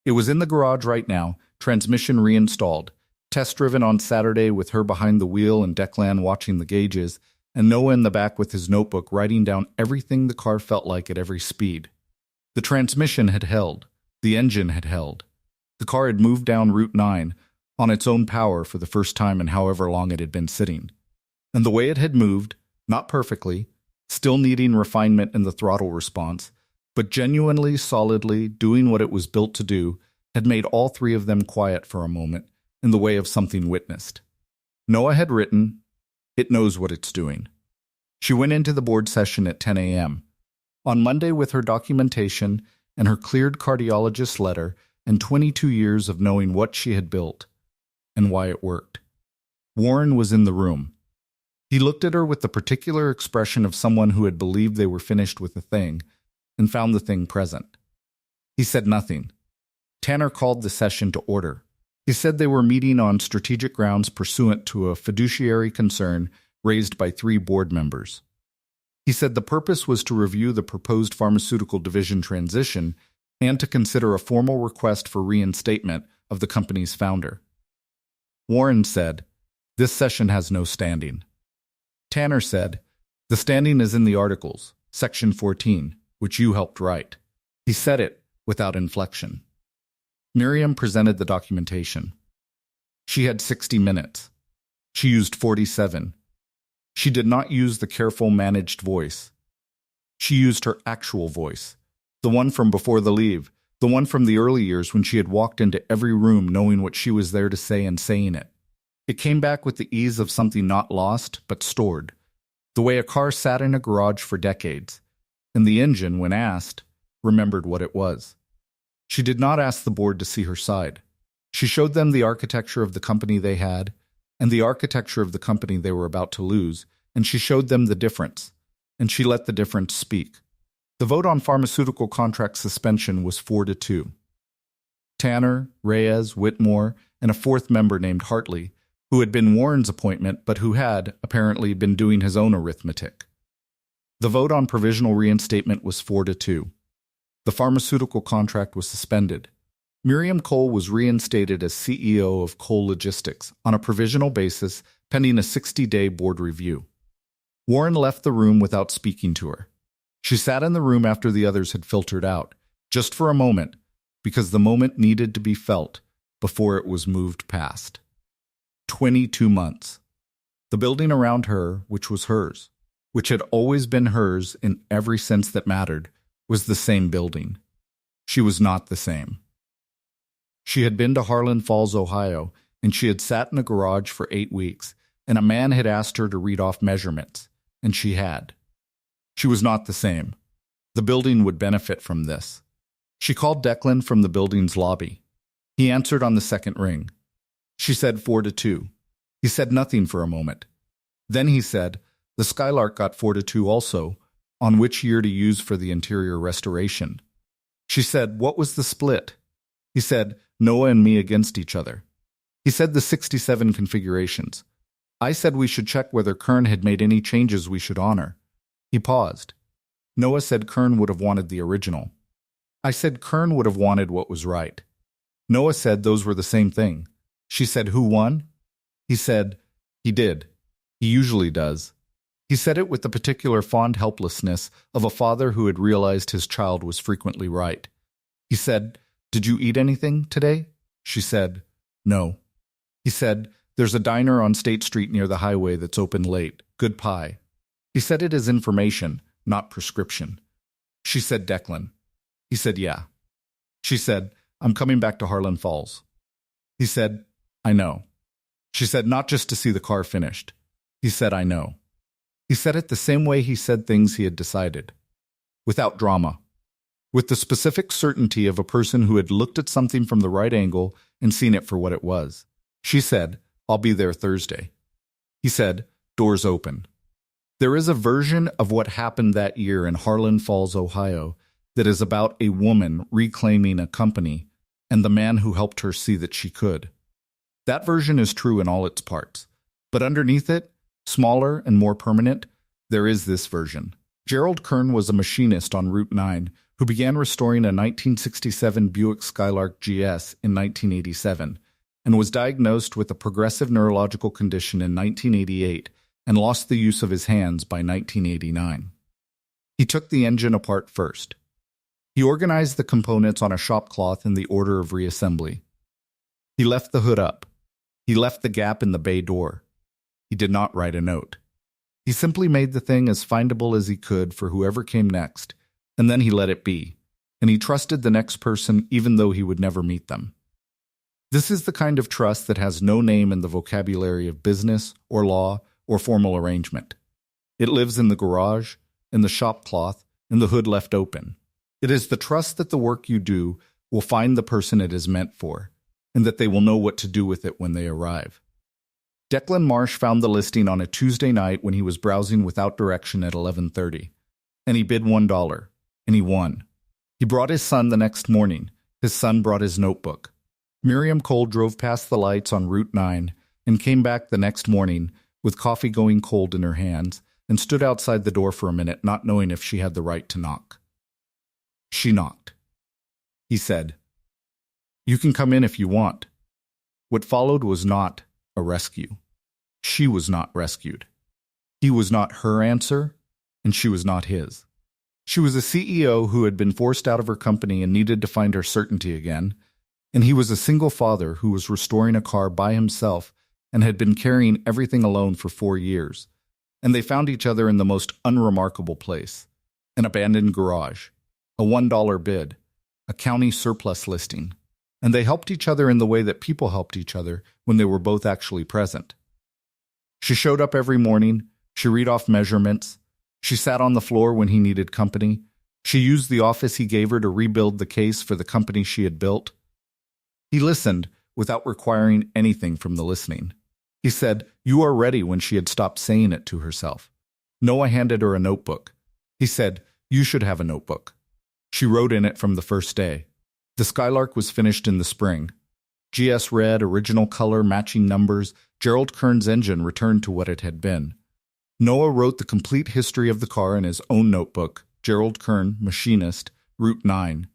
It was in the garage right now, transmission reinstalled, test-driven on Saturday with her behind the wheel and Declan watching the gauges, and Noah in the back with his notebook writing down everything the car felt like at every speed. The transmission had held. The engine had held. The car had moved down Route 9 on its own power for the first time in however long it had been sitting. And the way it had moved, not perfectly, still needing refinement in the throttle response, but genuinely, solidly, doing what it was built to do, had made all three of them quiet for a moment in the way of something witnessed. Noah had written, "It knows what it's doing." She went into the board session at 10 a.m. On Monday with her documentation and her cleared cardiologist letter and 22 years of knowing what she had built and why it worked. Warren was in the room. He looked at her with the particular expression of someone who had believed they were finished with the thing and found the thing present. He said nothing. Tanner called the session to order. He said they were meeting on strategic grounds pursuant to a fiduciary concern raised by 3 board members. He said the purpose was to review the proposed pharmaceutical division transition and to consider a formal request for reinstatement of the company's founder. Warren said, "This session has no standing." Tanner said, "The standing is in the articles, section 14, which you helped write." He said it without inflection. Miriam presented the documentation. She had 60 minutes. She used 47. She did not use the careful, managed voice. She used her actual voice, the one from before the leave, the one from the early years when she had walked into every room knowing what she was there to say and saying it. It came back with the ease of something not lost, but stored, the way a car sat in a garage for decades, and the engine, when asked, remembered what it was. She did not ask the board to see her side. She showed them the architecture of the company they had, and the architecture of the company they were about to lose, and she showed them the difference, and she let the difference speak. The vote on pharmaceutical contract suspension was 4-2. Tanner, Reyes, Whitmore, and a 4th member named Hartley, who had been Warren's appointment but who had, apparently, been doing his own arithmetic. The vote on provisional reinstatement was 4-2. The pharmaceutical contract was suspended. Miriam Cole was reinstated as CEO of Cole Logistics on a provisional basis pending a 60-day board review. Warren left the room without speaking to her. She sat in the room after the others had filtered out, just for a moment, because the moment needed to be felt before it was moved past. 22 months. The building around her, which was hers, which had always been hers in every sense that mattered, was the same building. She was not the same. She had been to Harlan Falls, Ohio, and she had sat in a garage for 8 weeks, and a man had asked her to read off measurements, and she had. She was not the same. The building would benefit from this. She called Declan from the building's lobby. He answered on the second ring. She said 4-2. He said nothing for a moment. Then he said, "The Skylark got 4-2 also, on which year to use for the interior restoration." She said, "What was the split?" He said, "Noah and me against each other." He said the 67 configurations. I said we should check whether Kern had made any changes we should honor. He paused. Noah said Kern would have wanted the original. I said Kern would have wanted what was right. Noah said those were the same thing. She said, "Who won?" He said, "He did. He usually does." He said it with the particular fond helplessness of a father who had realized his child was frequently right. He said, "Did you eat anything today?" She said, "No." He said, "There's a diner on State Street near the highway that's open late. Good pie." He said it as information, not prescription. She said, "Declan." He said, "Yeah." She said, "I'm coming back to Harlan Falls." He said, "I know." She said, "Not just to see the car finished." He said, "I know." He said it the same way he said things he had decided, without drama, with the specific certainty of a person who had looked at something from the right angle and seen it for what it was. She said, "I'll be there Thursday." He said, "Doors open." There is a version of what happened that year in Harlan Falls, Ohio, that is about a woman reclaiming a company and the man who helped her see that she could. That version is true in all its parts, but underneath it, smaller and more permanent, there is this version. Gerald Kern was a machinist on Route 9 who began restoring a 1967 Buick Skylark GS in 1987 and was diagnosed with a progressive neurological condition in 1988 and lost the use of his hands by 1989. He took the engine apart first. He organized the components on a shop cloth in the order of reassembly. He left the hood up. He left the gap in the bay door. He did not write a note. He simply made the thing as findable as he could for whoever came next, and then he let it be, and he trusted the next person even though he would never meet them. This is the kind of trust that has no name in the vocabulary of business or law or formal arrangement. It lives in the garage, in the shop cloth, in the hood left open. It is the trust that the work you do will find the person it is meant for, and that they will know what to do with it when they arrive. Declan Marsh found the listing on a Tuesday night when he was browsing without direction at 11:30, and he bid $1, and he won. He brought his son the next morning. His son brought his notebook. Miriam Cole drove past the lights on Route 9 and came back the next morning with coffee going cold in her hands and stood outside the door for a minute, not knowing if she had the right to knock. She knocked. He said, "You can come in if you want." What followed was not a rescue. She was not rescued. He was not her answer, and she was not his. She was a CEO who had been forced out of her company and needed to find her certainty again, and he was a single father who was restoring a car by himself and had been carrying everything alone for 4 years. And they found each other in the most unremarkable place: an abandoned garage, a $1 bid, a county surplus listing. And they helped each other in the way that people helped each other when they were both actually present. She showed up every morning. She read off measurements. She sat on the floor when he needed company. She used the office he gave her to rebuild the case for the company she had built. He listened without requiring anything from the listening. He said, "You are ready," when she had stopped saying it to herself. Noah handed her a notebook. He said, "You should have a notebook." She wrote in it from the first day. The Skylark was finished in the spring. GS red, original color, matching numbers. Gerald Kern's engine returned to what it had been. Noah wrote the complete history of the car in his own notebook. Gerald Kern, machinist, Route 9.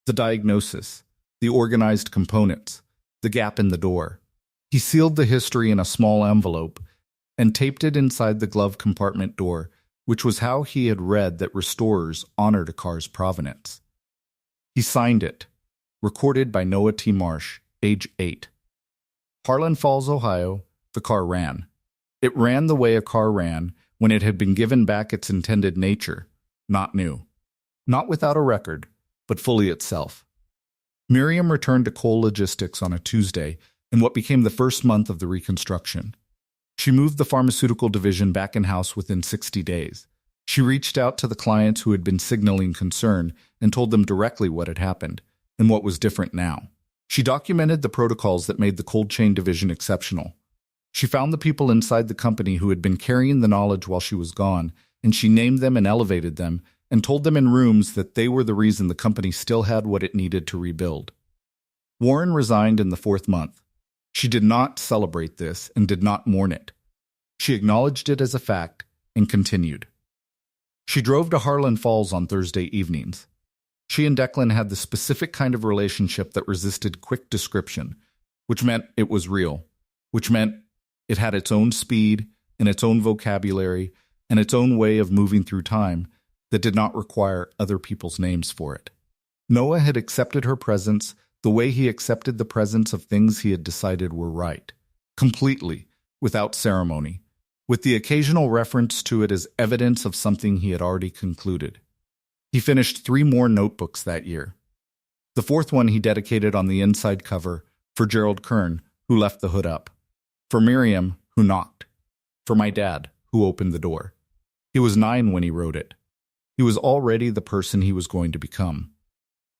The diagnosis, the organized components, the gap in the door. He sealed the history in a small envelope and taped it inside the glove compartment door, which was how he had read that restorers honored a car's provenance. He signed it. Recorded by Noah T. Marsh, age 8. Harlan Falls, Ohio, the car ran. It ran the way a car ran when it had been given back its intended nature, not new. Not without a record, but fully itself. Miriam returned to Cole Logistics on a Tuesday in what became the first month of the reconstruction. She moved the pharmaceutical division back in-house within 60 days. She reached out to the clients who had been signaling concern and told them directly what had happened and what was different now. She documented the protocols that made the cold chain division exceptional. She found the people inside the company who had been carrying the knowledge while she was gone, and she named them and elevated them and told them in rooms that they were the reason the company still had what it needed to rebuild. Warren resigned in the 4th month. She did not celebrate this and did not mourn it. She acknowledged it as a fact and continued. She drove to Harlan Falls on Thursday evenings. She and Declan had the specific kind of relationship that resisted quick description, which meant it was real, which meant it had its own speed and its own vocabulary and its own way of moving through time that did not require other people's names for it. Noah had accepted her presence the way he accepted the presence of things he had decided were right, completely, without ceremony, with the occasional reference to it as evidence of something he had already concluded. He finished 3 more notebooks that year. The 4th one he dedicated on the inside cover for Gerald Kern, who left the hood up, for Miriam, who knocked, for my dad, who opened the door. He was 9 when he wrote it. He was already the person he was going to become.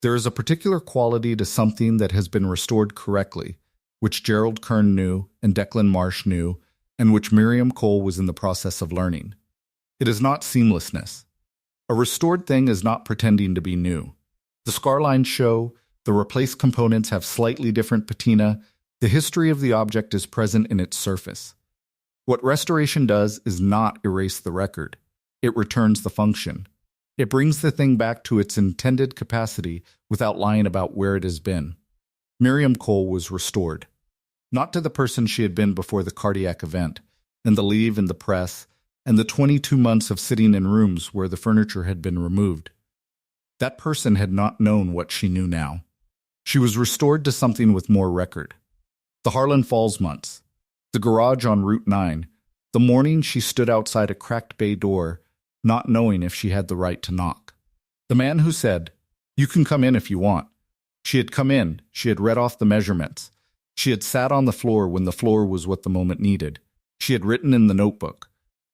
There is a particular quality to something that has been restored correctly, which Gerald Kern knew and Declan Marsh knew, and which Miriam Cole was in the process of learning. It is not seamlessness. A restored thing is not pretending to be new. The scar lines show, the replaced components have slightly different patina, the history of the object is present in its surface. What restoration does is not erase the record. It returns the function. It brings the thing back to its intended capacity without lying about where it has been. Miriam Cole was restored. Not to the person she had been before the cardiac event, and the leave in the press, and the 22 months of sitting in rooms where the furniture had been removed. That person had not known what she knew now. She was restored to something with more record. The Harlan Falls months, the garage on Route 9, the morning she stood outside a cracked bay door, not knowing if she had the right to knock. The man who said, "You can come in if you want." She had come in, she had read off the measurements. She had sat on the floor when the floor was what the moment needed. She had written in the notebook.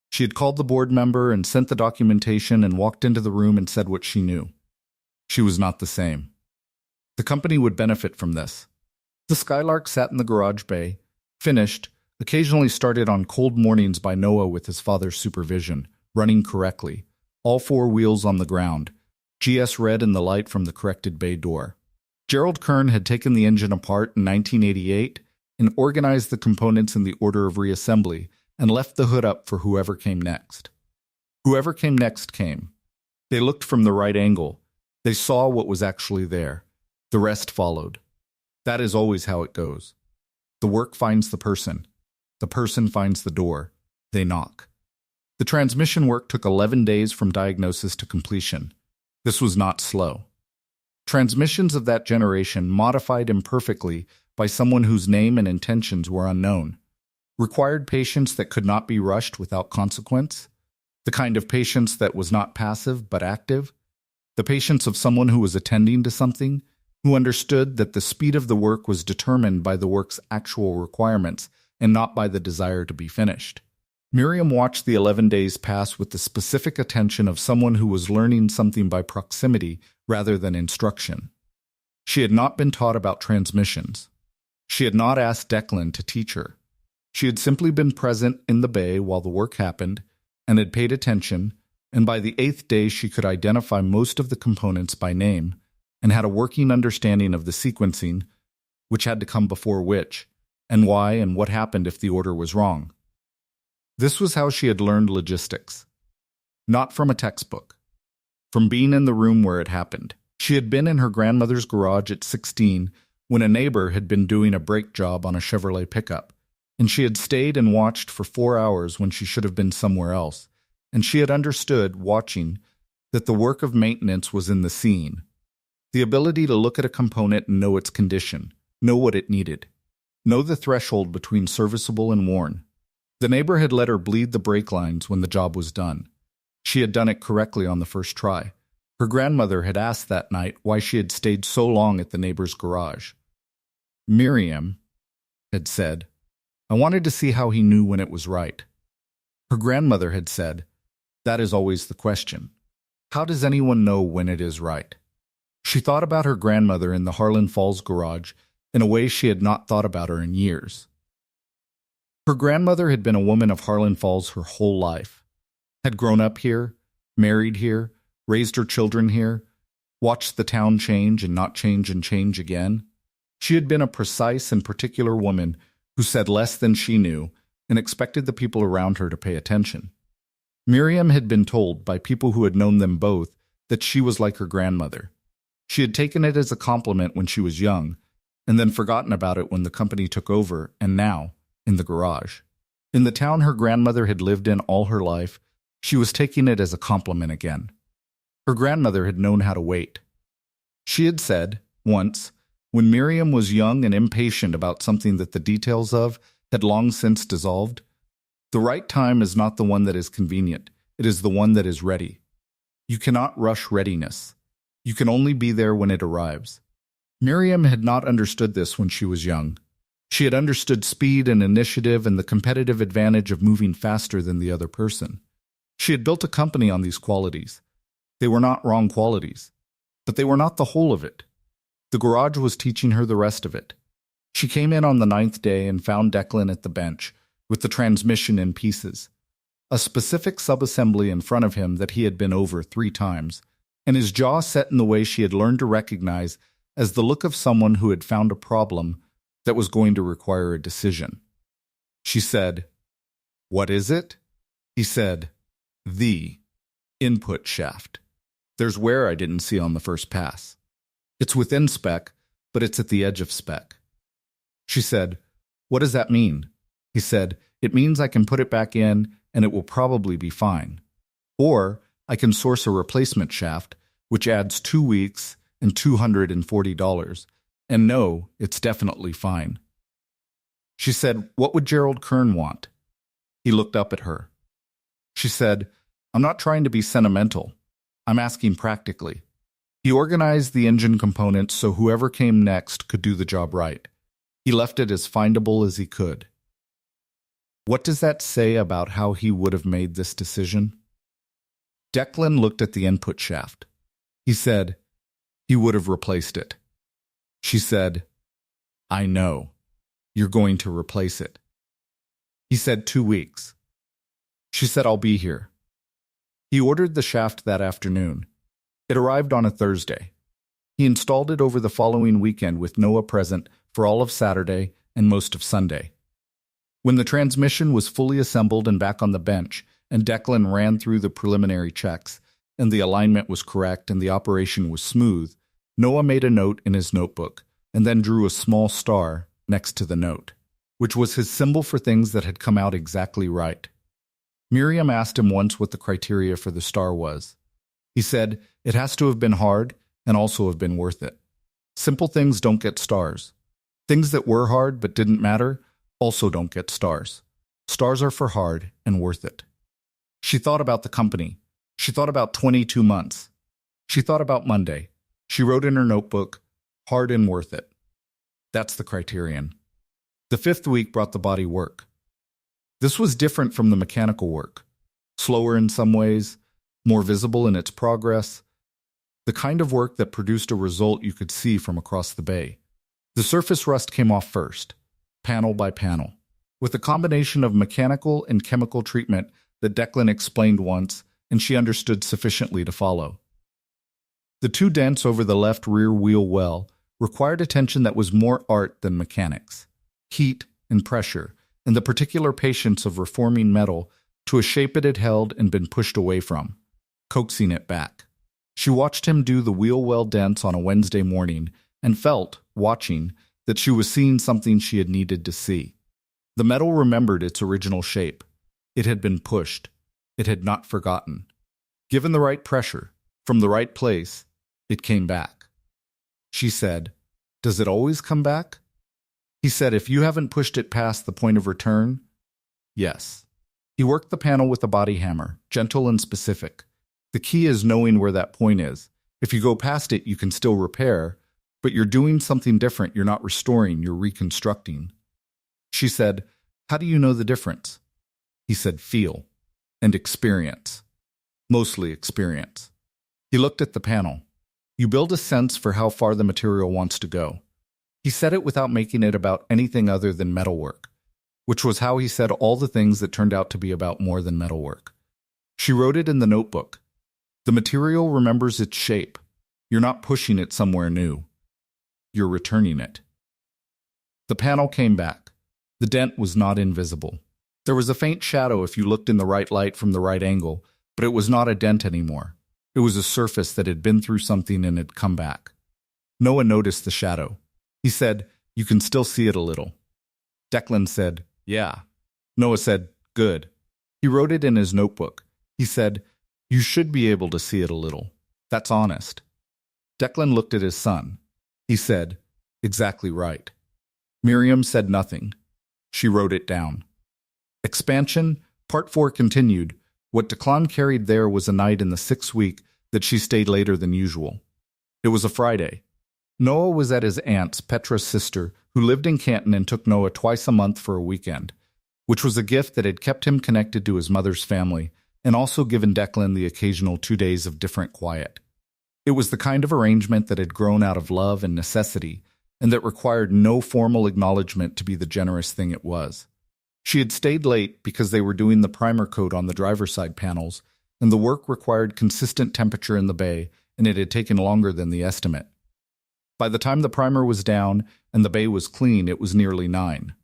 She had called the board member and sent the documentation and walked into the room and said what she knew. She was not the same. The company would benefit from this. The Skylark sat in the garage bay, finished, occasionally started on cold mornings by Noah with his father's supervision, running correctly, all four wheels on the ground, GS red in the light from the corrected bay door. Gerald Kern had taken the engine apart in 1988 and organized the components in the order of reassembly and left the hood up for whoever came next. Whoever came next came. They looked from the right angle. They saw what was actually there. The rest followed. That is always how it goes. The work finds the person. The person finds the door. They knock. The transmission work took 11 days from diagnosis to completion. This was not slow. Transmissions of that generation, modified imperfectly by someone whose name and intentions were unknown, required patience that could not be rushed without consequence, the kind of patience that was not passive but active, the patience of someone who was attending to something, who understood that the speed of the work was determined by the work's actual requirements and not by the desire to be finished. Miriam watched the 11 days pass with the specific attention of someone who was learning something by proximity rather than instruction. She had not been taught about transmissions. She had not asked Declan to teach her. She had simply been present in the bay while the work happened and had paid attention, and by the 8th day she could identify most of the components by name and had a working understanding of the sequencing, which had to come before which, and why and what happened if the order was wrong. This was how she had learned logistics. Not from a textbook. From being in the room where it happened. She had been in her grandmother's garage at 16 when a neighbor had been doing a brake job on a Chevrolet pickup, and she had stayed and watched for 4 hours when she should have been somewhere else, and she had understood, watching, that the work of maintenance was in the scene. The ability to look at a component and know its condition, know what it needed, know the threshold between serviceable and worn. The neighbor had let her bleed the brake lines when the job was done. She had done it correctly on the first try. Her grandmother had asked that night why she had stayed so long at the neighbor's garage. Miriam had said, "I wanted to see how he knew when it was right." Her grandmother had said, "That is always the question. How does anyone know when it is right?" She thought about her grandmother in the Harlan Falls garage in a way she had not thought about her in years. Her grandmother had been a woman of Harlan Falls her whole life, had grown up here, married here, raised her children here, watched the town change and not change and change again. She had been a precise and particular woman who said less than she knew and expected the people around her to pay attention. Miriam had been told by people who had known them both that she was like her grandmother. She had taken it as a compliment when she was young, and then forgotten about it when the company took over, and now, in the garage. In the town her grandmother had lived in all her life, she was taking it as a compliment again. Her grandmother had known how to wait. She had said, once, when Miriam was young and impatient about something that the details of had long since dissolved, "The right time is not the one that is convenient, it is the one that is ready. You cannot rush readiness. You can only be there when it arrives." Miriam had not understood this when she was young. She had understood speed and initiative and the competitive advantage of moving faster than the other person. She had built a company on these qualities. They were not wrong qualities, but they were not the whole of it. The garage was teaching her the rest of it. She came in on the 9th day and found Declan at the bench, with the transmission in pieces. A specific subassembly in front of him that he had been over 3 times, and his jaw set in the way she had learned to recognize as the look of someone who had found a problem that was going to require a decision. She said, "What is it?" He said, "The input shaft. There's wear I didn't see on the first pass. It's within spec, but it's at the edge of spec." She said, "What does that mean?" He said, "It means I can put it back in and it will probably be fine. Or I can source a replacement shaft, which adds 2 weeks and $240, and no, it's definitely fine." She said, "What would Gerald Kern want?" He looked up at her. She said, "I'm not trying to be sentimental. I'm asking practically. He organized the engine components so whoever came next could do the job right. He left it as findable as he could. What does that say about how he would have made this decision? Declan looked at the input shaft. He said, he would have replaced it. She said, I know. You're going to replace it. He said 2 weeks. She said, I'll be here. He ordered the shaft that afternoon. It arrived on a Thursday. He installed it over the following weekend with Noah present for all of Saturday and most of Sunday. When the transmission was fully assembled and back on the bench, and Declan ran through the preliminary checks, and the alignment was correct and the operation was smooth, Noah made a note in his notebook, and then drew a small star next to the note, which was his symbol for things that had come out exactly right. Miriam asked him once what the criteria for the star was. He said, it has to have been hard and also have been worth it. Simple things don't get stars. Things that were hard but didn't matter also don't get stars. Stars are for hard and worth it. She thought about the company. She thought about 22 months. She thought about Monday. She wrote in her notebook, hard and worth it. That's the criterion. The 5th week brought the body work. This was different from the mechanical work. Slower in some ways, more visible in its progress. The kind of work that produced a result you could see from across the bay. The surface rust came off first, panel by panel, with a combination of mechanical and chemical treatment that Declan explained once and she understood sufficiently to follow. The 2 dents over the left rear wheel well required attention that was more art than mechanics, heat and pressure, and the particular patience of reforming metal to a shape it had held and been pushed away from, coaxing it back. She watched him do the wheel well dents on a Wednesday morning and felt, watching, that she was seeing something she had needed to see. The metal remembered its original shape. It had been pushed. It had not forgotten. Given the right pressure, from the right place, it came back. She said, does it always come back? He said, if you haven't pushed it past the point of return, yes. He worked the panel with a body hammer, gentle and specific. The key is knowing where that point is. If you go past it, you can still repair, but you're doing something different. You're not restoring, you're reconstructing. She said, how do you know the difference? He said, feel and experience. Mostly experience. He looked at the panel. You build a sense for how far the material wants to go. He said it without making it about anything other than metalwork, which was how he said all the things that turned out to be about more than metalwork. She wrote it in the notebook. The material remembers its shape. You're not pushing it somewhere new. You're returning it. The panel came back. The dent was not invisible. There was a faint shadow if you looked in the right light from the right angle, but it was not a dent anymore. It was a surface that had been through something and had come back. Noah noticed the shadow. He said, you can still see it a little. Declan said, yeah. Noah said, good. He wrote it in his notebook. He said, you should be able to see it a little. That's honest. Declan looked at his son. He said, exactly right. Miriam said nothing. She wrote it down. Expansion, Part 4 continued. What Declan carried there was a night in the 6th week that she stayed later than usual. It was a Friday. Noah was at his aunt's, Petra's sister, who lived in Canton and took Noah twice a month for a weekend, which was a gift that had kept him connected to his mother's family and also given Declan the occasional 2 days of different quiet. It was the kind of arrangement that had grown out of love and necessity and that required no formal acknowledgement to be the generous thing it was. She had stayed late because they were doing the primer coat on the driver's side panels, and the work required consistent temperature in the bay, and it had taken longer than the estimate. By the time the primer was down and the bay was clean, it was nearly 9.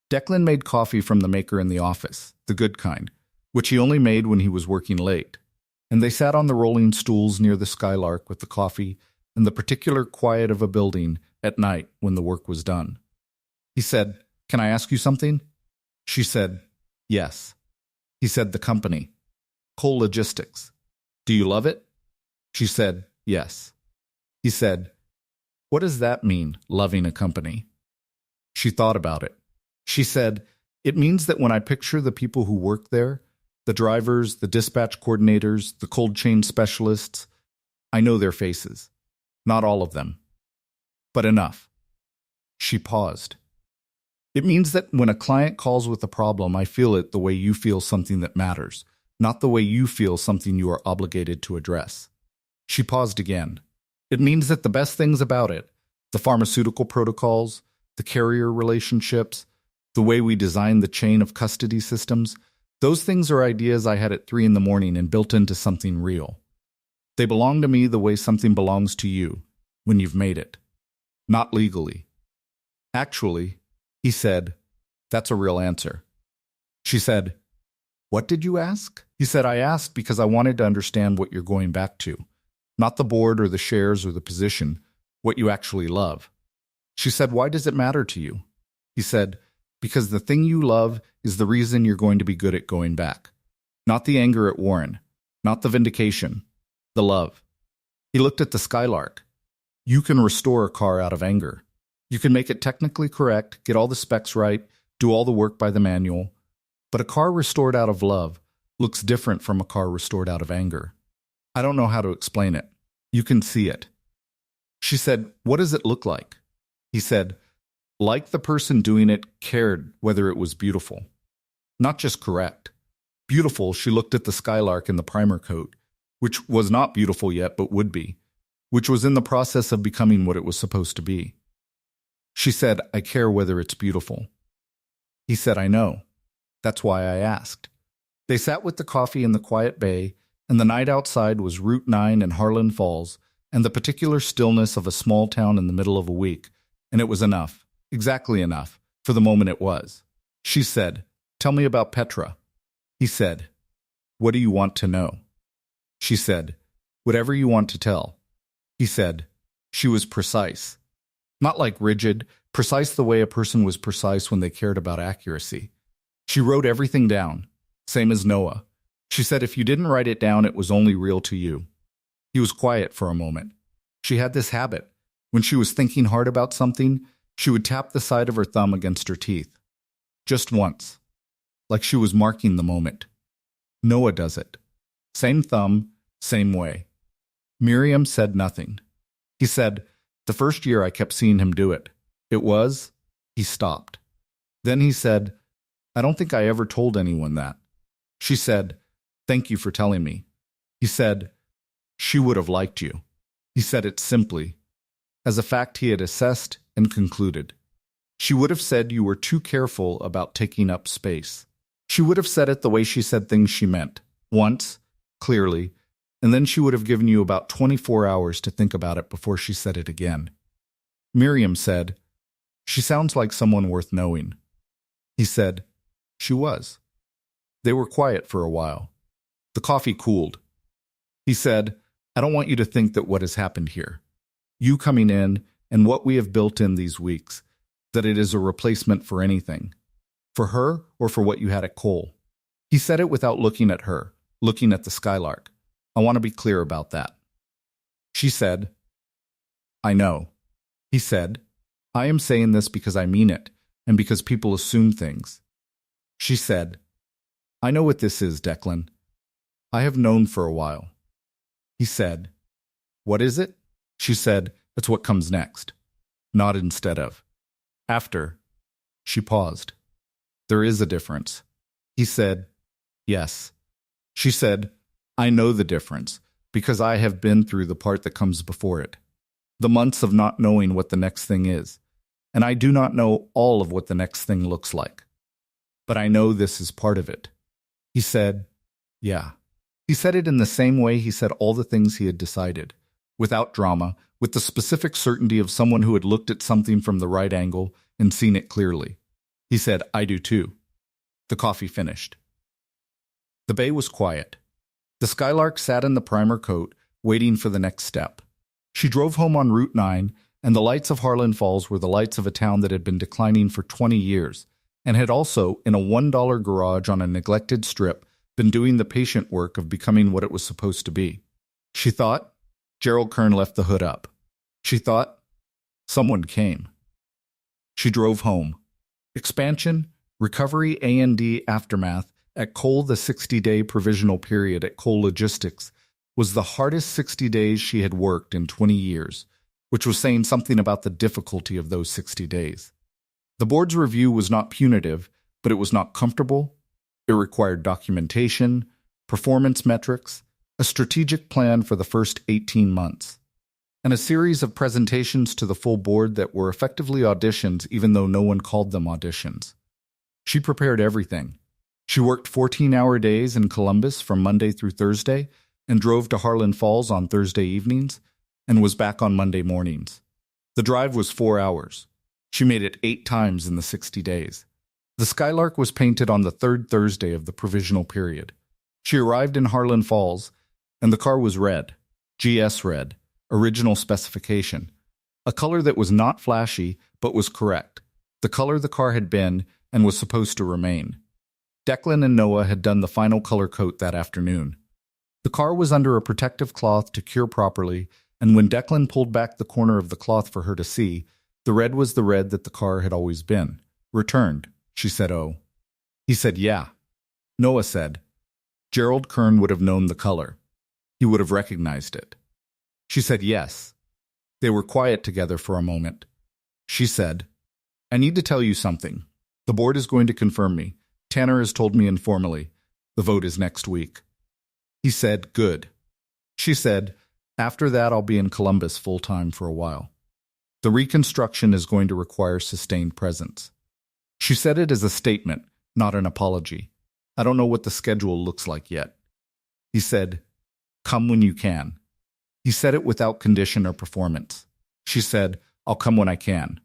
Declan made coffee from the maker in the office, the good kind, which he only made when he was working late, and they sat on the rolling stools near the Skylark with the coffee and the particular quiet of a building at night when the work was done. He said, can I ask you something? She said, yes. He said, the company. Cole Logistics. Do you love it? She said, yes. He said, what does that mean, loving a company? She thought about it. She said, it means that when I picture the people who work there, the drivers, the dispatch coordinators, the cold chain specialists, I know their faces. Not all of them. But enough. She paused. It means that when a client calls with a problem, I feel it the way you feel something that matters, not the way you feel something you are obligated to address. She paused again. It means that the best things about it, the pharmaceutical protocols, the carrier relationships, the way we design the chain of custody systems, those things are ideas I had at 3 in the morning and built into something real. They belong to me the way something belongs to you, when you've made it. Not legally. Actually, he said, that's a real answer. She said, what did you ask? He said, I asked because I wanted to understand what you're going back to. Not the board or the shares or the position, what you actually love. She said, why does it matter to you? He said, because the thing you love is the reason you're going to be good at going back. Not the anger at Warren, not the vindication, the love. He looked at the Skylark. You can restore a car out of anger. You can make it technically correct, get all the specs right, do all the work by the manual. But a car restored out of love looks different from a car restored out of anger. I don't know how to explain it. You can see it. She said, what does it look like? He said, like the person doing it cared whether it was beautiful. Not just correct. Beautiful, she looked at the Skylark in the primer coat, which was not beautiful yet but would be, which was in the process of becoming what it was supposed to be. She said, I care whether it's beautiful. He said, I know. That's why I asked. They sat with the coffee in the quiet bay, and the night outside was Route 9 and Harlan Falls, and the particular stillness of a small town in the middle of a week, and it was enough, exactly enough, for the moment it was. She said, tell me about Petra. He said, what do you want to know? She said, whatever you want to tell. He said, she was precise. Not like rigid, precise the way a person was precise when they cared about accuracy. She wrote everything down, same as Noah. She said if you didn't write it down, it was only real to you. He was quiet for a moment. She had this habit. When she was thinking hard about something, she would tap the side of her thumb against her teeth. Just once. Like she was marking the moment. Noah does it. Same thumb, same way. Miriam said nothing. He said, the first year I kept seeing him do it. He stopped. Then he said, I don't think I ever told anyone that. She said, thank you for telling me. He said, she would have liked you. He said it simply, as a fact he had assessed and concluded. She would have said you were too careful about taking up space. She would have said it the way she said things she meant, once, clearly, and then she would have given you about 24 hours to think about it before she said it again. Miriam said, she sounds like someone worth knowing. He said, she was. They were quiet for a while. The coffee cooled. He said, I don't want you to think that what has happened here, you coming in and what we have built in these weeks, that it is a replacement for anything, for her or for what you had at Cole. He said it without looking at her, looking at the Skylark. I want to be clear about that. She said, I know. He said, I am saying this because I mean it, and because people assume things. She said, I know what this is, Declan. I have known for a while. He said, what is it? She said, it's what comes next. Not instead of. After. She paused. There is a difference. He said, yes. She said, I know the difference, because I have been through the part that comes before it. The months of not knowing what the next thing is. And I do not know all of what the next thing looks like. But I know this is part of it. He said, yeah. He said it in the same way he said all the things he had decided, without drama, with the specific certainty of someone who had looked at something from the right angle and seen it clearly. He said, I do too. The coffee finished. The bay was quiet. The Skylark sat in the primer coat, waiting for the next step. She drove home on Route 9, and the lights of Harlan Falls were the lights of a town that had been declining for 20 years, and had also, in a $1 garage on a neglected strip, been doing the patient work of becoming what it was supposed to be. She thought, Gerald Kern left the hood up. She thought, someone came. She drove home. Expansion, recovery A&D aftermath, at Cole the 60-day provisional period at Cole Logistics, was the hardest 60 days she had worked in 20 years, which was saying something about the difficulty of those 60 days. The board's review was not punitive, but it was not comfortable. It required documentation, performance metrics, a strategic plan for the first 18 months, and a series of presentations to the full board that were effectively auditions even though no one called them auditions. She prepared everything. She worked 14-hour days in Columbus from Monday through Thursday and drove to Harlan Falls on Thursday evenings and was back on Monday mornings. The drive was 4 hours. She made it 8 times in the 60 days. The Skylark was painted on the third Thursday of the provisional period. She arrived in Harlan Falls, and the car was red, GS red, original specification, a color that was not flashy but was correct, the color the car had been and was supposed to remain. Declan and Noah had done the final color coat that afternoon. The car was under a protective cloth to cure properly, and when Declan pulled back the corner of the cloth for her to see, the red was the red that the car had always been. Returned. She said, "Oh." He said, "Yeah." Noah said, "Gerald Kern would have known the color. He would have recognized it." She said, "Yes." They were quiet together for a moment. She said, "I need to tell you something. The board is going to confirm me. Tanner has told me informally. The vote is next week." He said, "Good." She said, "After that, I'll be in Columbus full-time for a while. The reconstruction is going to require sustained presence." She said it as a statement, not an apology. "I don't know what the schedule looks like yet." He said, "Come when you can." He said it without condition or performance. She said, "I'll come when I can."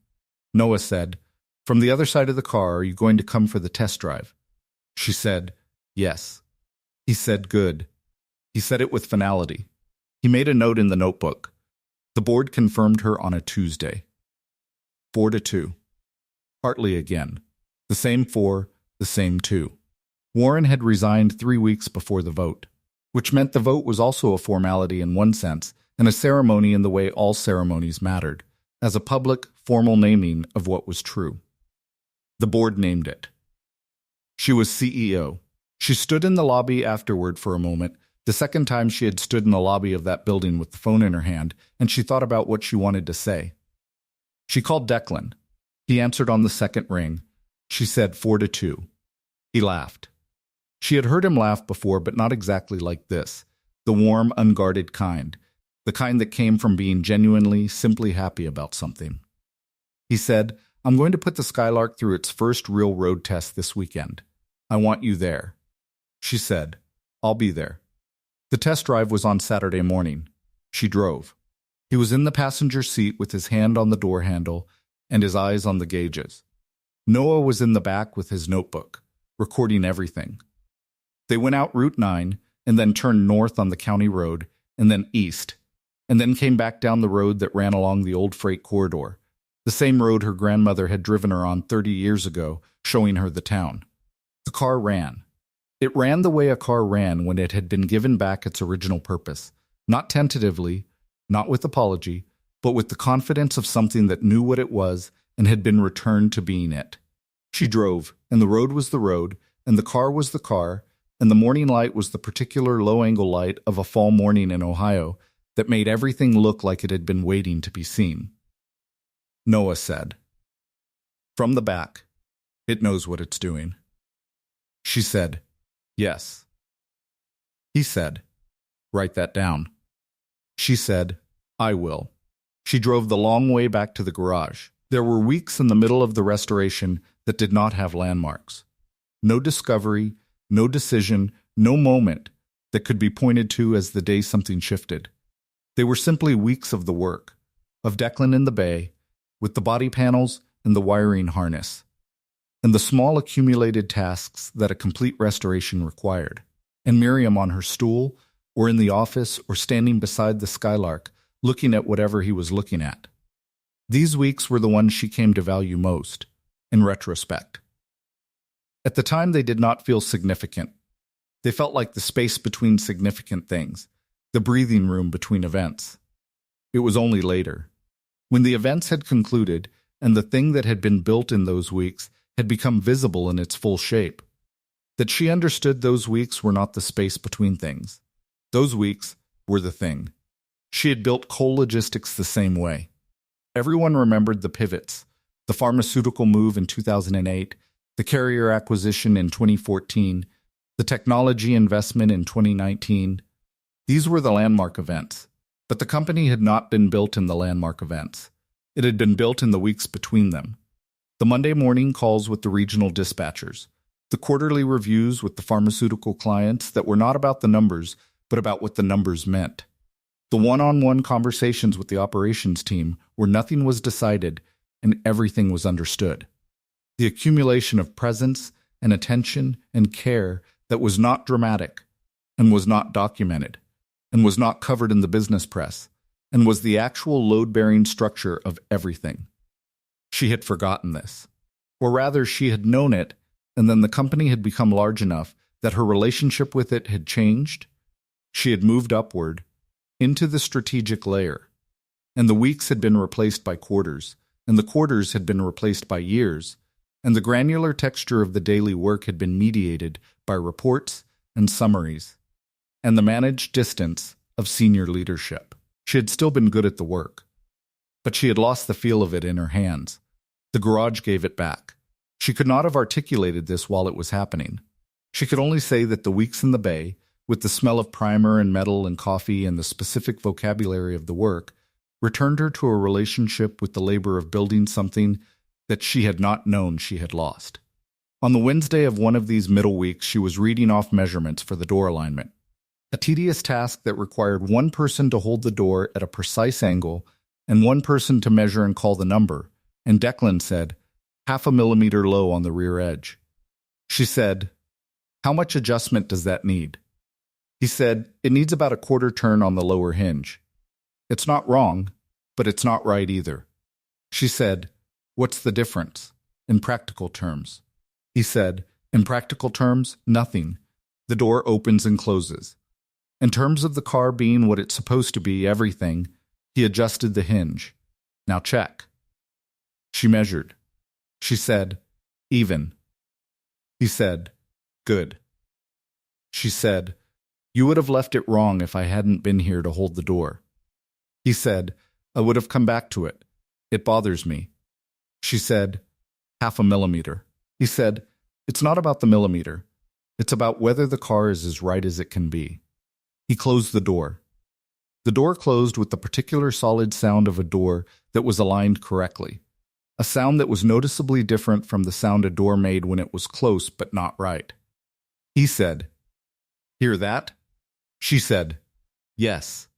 Noah said, "From the other side of the car, are you going to come for the test drive?" She said, "Yes." He said, "Good." He said it with finality. He made a note in the notebook. The board confirmed her on a Tuesday. 4-2. Hartley again. The same 4, the same 2. Warren had resigned 3 weeks before the vote, which meant the vote was also a formality in one sense and a ceremony in the way all ceremonies mattered, as a public, formal naming of what was true. The board named it. She was CEO. She stood in the lobby afterward for a moment, the second time she had stood in the lobby of that building with the phone in her hand, and she thought about what she wanted to say. She called Declan. He answered on the second ring. She said 4-2. He laughed. She had heard him laugh before, but not exactly like this, the warm, unguarded kind, the kind that came from being genuinely, simply happy about something. He said, "I'm going to put the Skylark through its first real road test this weekend. I want you there." She said, "I'll be there." The test drive was on Saturday morning. She drove. He was in the passenger seat with his hand on the door handle and his eyes on the gauges. Noah was in the back with his notebook, recording everything. They went out Route 9 and then turned north on the county road and then east, and then came back down the road that ran along the old freight corridor, the same road her grandmother had driven her on 30 years ago, showing her the town. The car ran. It ran the way a car ran when it had been given back its original purpose, not tentatively, not with apology, but with the confidence of something that knew what it was and had been returned to being it. She drove, and the road was the road, and the car was the car, and the morning light was the particular low-angle light of a fall morning in Ohio that made everything look like it had been waiting to be seen. Noah said, "From the back, it knows what it's doing." She said, "Yes." He said, "Write that down." She said, "I will." She drove the long way back to the garage. There were weeks in the middle of the restoration that did not have landmarks. No discovery, no decision, no moment that could be pointed to as the day something shifted. They were simply weeks of the work, of Declan in the bay, with the body panels and the wiring harness, and the small accumulated tasks that a complete restoration required, and Miriam on her stool, or in the office, or standing beside the Skylark, looking at whatever he was looking at. These weeks were the ones she came to value most, in retrospect. At the time, they did not feel significant. They felt like the space between significant things, the breathing room between events. It was only later, when the events had concluded and the thing that had been built in those weeks had become visible in its full shape, that she understood those weeks were not the space between things. Those weeks were the thing. She had built Cole Logistics the same way. Everyone remembered the pivots, the pharmaceutical move in 2008, the carrier acquisition in 2014, the technology investment in 2019. These were the landmark events. But the company had not been built in the landmark events. It had been built in the weeks between them. The Monday morning calls with the regional dispatchers, the quarterly reviews with the pharmaceutical clients that were not about the numbers, but about what the numbers meant. The one-on-one conversations with the operations team where nothing was decided and everything was understood. The accumulation of presence and attention and care that was not dramatic and was not documented and was not covered in the business press and was the actual load-bearing structure of everything. She had forgotten this. Or rather, she had known it, and then the company had become large enough that her relationship with it had changed. She had moved upward, into the strategic layer, and the weeks had been replaced by quarters, and the quarters had been replaced by years, and the granular texture of the daily work had been mediated by reports and summaries, and the managed distance of senior leadership. She had still been good at the work, but she had lost the feel of it in her hands. The garage gave it back. She could not have articulated this while it was happening. She could only say that the weeks in the bay, with the smell of primer and metal and coffee and the specific vocabulary of the work, returned her to a relationship with the labor of building something that she had not known she had lost. On the Wednesday of one of these middle weeks, she was reading off measurements for the door alignment, a tedious task that required one person to hold the door at a precise angle and one person to measure and call the number, and Declan said, 0.5 millimeter low on the rear edge. She said, "How much adjustment does that need?" He said, "It needs about a quarter turn on the lower hinge." "It's not wrong, but it's not right either." She said, "What's the difference?" "In practical terms." He said, "In practical terms, nothing. The door opens and closes. In terms of the car being what it's supposed to be, everything," he adjusted the hinge. "Now check." She measured. She said, "Even." He said, "Good." She said, "You would have left it wrong if I hadn't been here to hold the door." He said, "I would have come back to it. It bothers me." She said, 0.5 millimeter. He said, "It's not about the millimeter. It's about whether the car is as right as it can be." He closed the door. The door closed with the particular solid sound of a door that was aligned correctly, a sound that was noticeably different from the sound a door made when it was close but not right. He said, "Hear that?" She said, "Yes."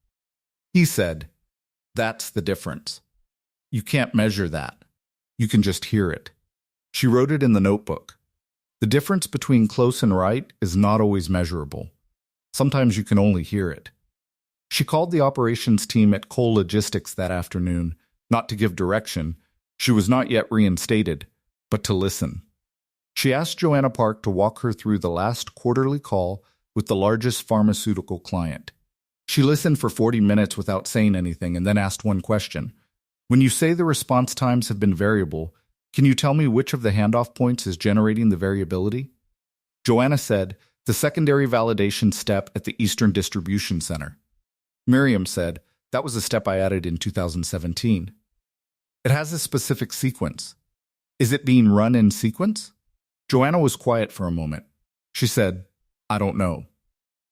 He said, "That's the difference. You can't measure that. You can just hear it." She wrote it in the notebook. The difference between close and right is not always measurable. Sometimes you can only hear it. She called the operations team at Cole Logistics that afternoon, not to give direction. She was not yet reinstated, but to listen. She asked Joanna Park to walk her through the last quarterly call with the largest pharmaceutical client. She listened for 40 minutes without saying anything and then asked one question. "When you say the response times have been variable, can you tell me which of the handoff points is generating the variability?" Joanna said, "The secondary validation step at the Eastern Distribution Center." Miriam said, "That was a step I added in 2017. It has a specific sequence. Is it being run in sequence?" Joanna was quiet for a moment. She said, "I don't know."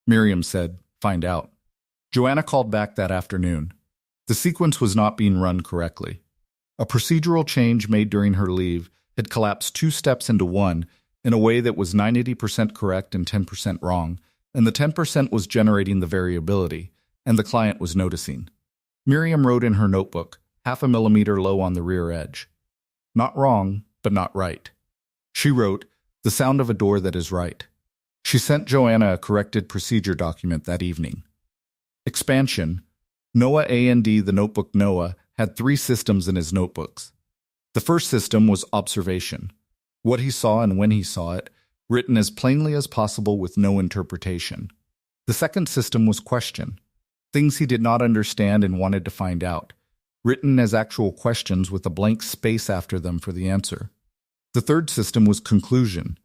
Miriam said, "Find out." Joanna called back that afternoon. The sequence was not being run correctly. A procedural change made during her leave had collapsed 2 steps into one in a way that was 90% correct and 10% wrong, and the 10% was generating the variability, and the client was noticing. Miriam wrote in her notebook, 0.5 millimeter low on the rear edge. Not wrong, but not right. She wrote, "The sound of a door that is right." She sent Joanna a corrected procedure document that evening. Expansion. Noah A&D, the notebook Noah, had 3 systems in his notebooks. The first system was observation. What he saw and when he saw it, written as plainly as possible with no interpretation. The second system was question. Things he did not understand and wanted to find out, written as actual questions with a blank space after them for the answer. The third system was conclusion.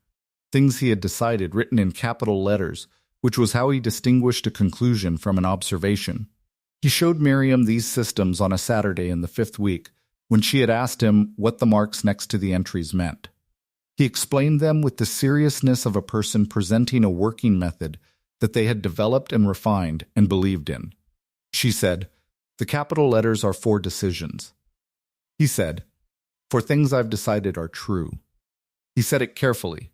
Things he had decided, written in capital letters, which was how he distinguished a conclusion from an observation. He showed Miriam these systems on a Saturday in the 5th week, when she had asked him what the marks next to the entries meant. He explained them with the seriousness of a person presenting a working method that they had developed and refined and believed in. She said, "The capital letters are for decisions." He said, "For things I've decided are true." He said it carefully.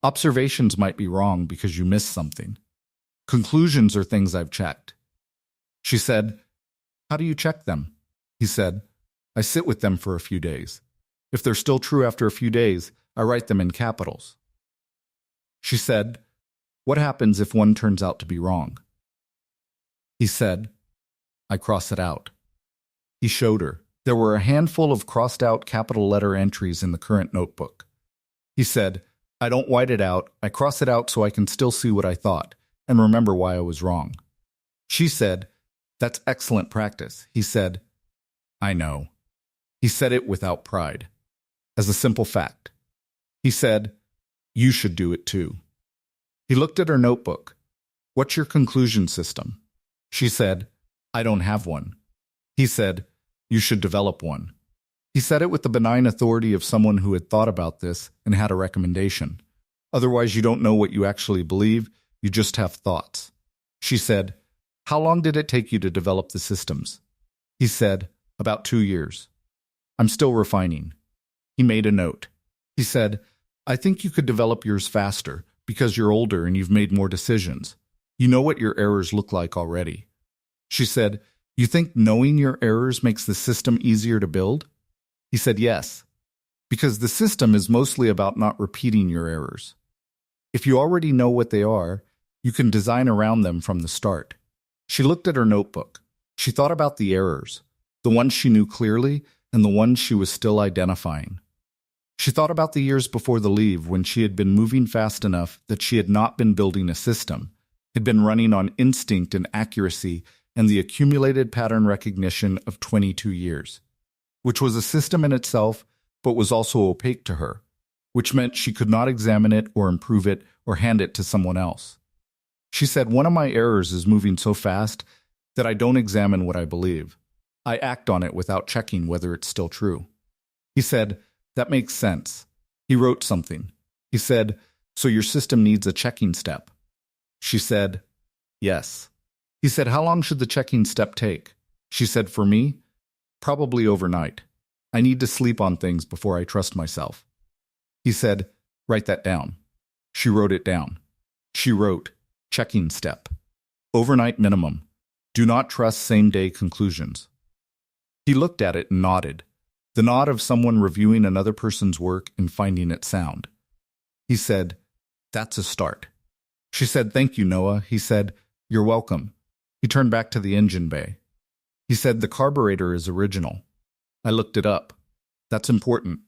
Observations might be wrong because you missed something. Conclusions are things I've checked. She said, "How do you check them?" He said, "I sit with them for a few days. If they're still true after a few days, I write them in capitals." She said, "What happens if one turns out to be wrong?" He said, "I cross it out." He showed her. There were a handful of crossed-out capital letter entries in the current notebook. He said, "I don't white it out, I cross it out so I can still see what I thought, and remember why I was wrong." She said, "That's excellent practice." He said, "I know." He said it without pride, as a simple fact. He said, "You should do it too." He looked at her notebook. "What's your conclusion system?" She said, "I don't have one." He said, "You should develop one." He said it with the benign authority of someone who had thought about this and had a recommendation. Otherwise, you don't know what you actually believe, you just have thoughts. She said, "How long did it take you to develop the systems?" He said, "About 2 years. I'm still refining." He made a note. He said, "I think you could develop yours faster because you're older and you've made more decisions. You know what your errors look like already." She said, "You think knowing your errors makes the system easier to build?" He said, "Yes, because the system is mostly about not repeating your errors. If you already know what they are, you can design around them from the start." She looked at her notebook. She thought about the errors, the ones she knew clearly and the ones she was still identifying. She thought about the years before the leave when she had been moving fast enough that she had not been building a system, had been running on instinct and accuracy and the accumulated pattern recognition of 22 years, which was a system in itself but was also opaque to her, which meant she could not examine it or improve it or hand it to someone else. She said, "One of my errors is moving so fast that I don't examine what I believe. I act on it without checking whether it's still true." He said, "That makes sense." He wrote something. He said, "So your system needs a checking step." She said, "Yes." He said, "How long should the checking step take?" She said, "For me, probably overnight. I need to sleep on things before I trust myself." He said, "Write that down." She wrote it down. She wrote, "Checking step. Overnight minimum. Do not trust same-day conclusions." He looked at it and nodded, the nod of someone reviewing another person's work and finding it sound. He said, "That's a start." She said, "Thank you, Noah." He said, "You're welcome." He turned back to the engine bay. He said, "The carburetor is original." I looked it up. "That's important."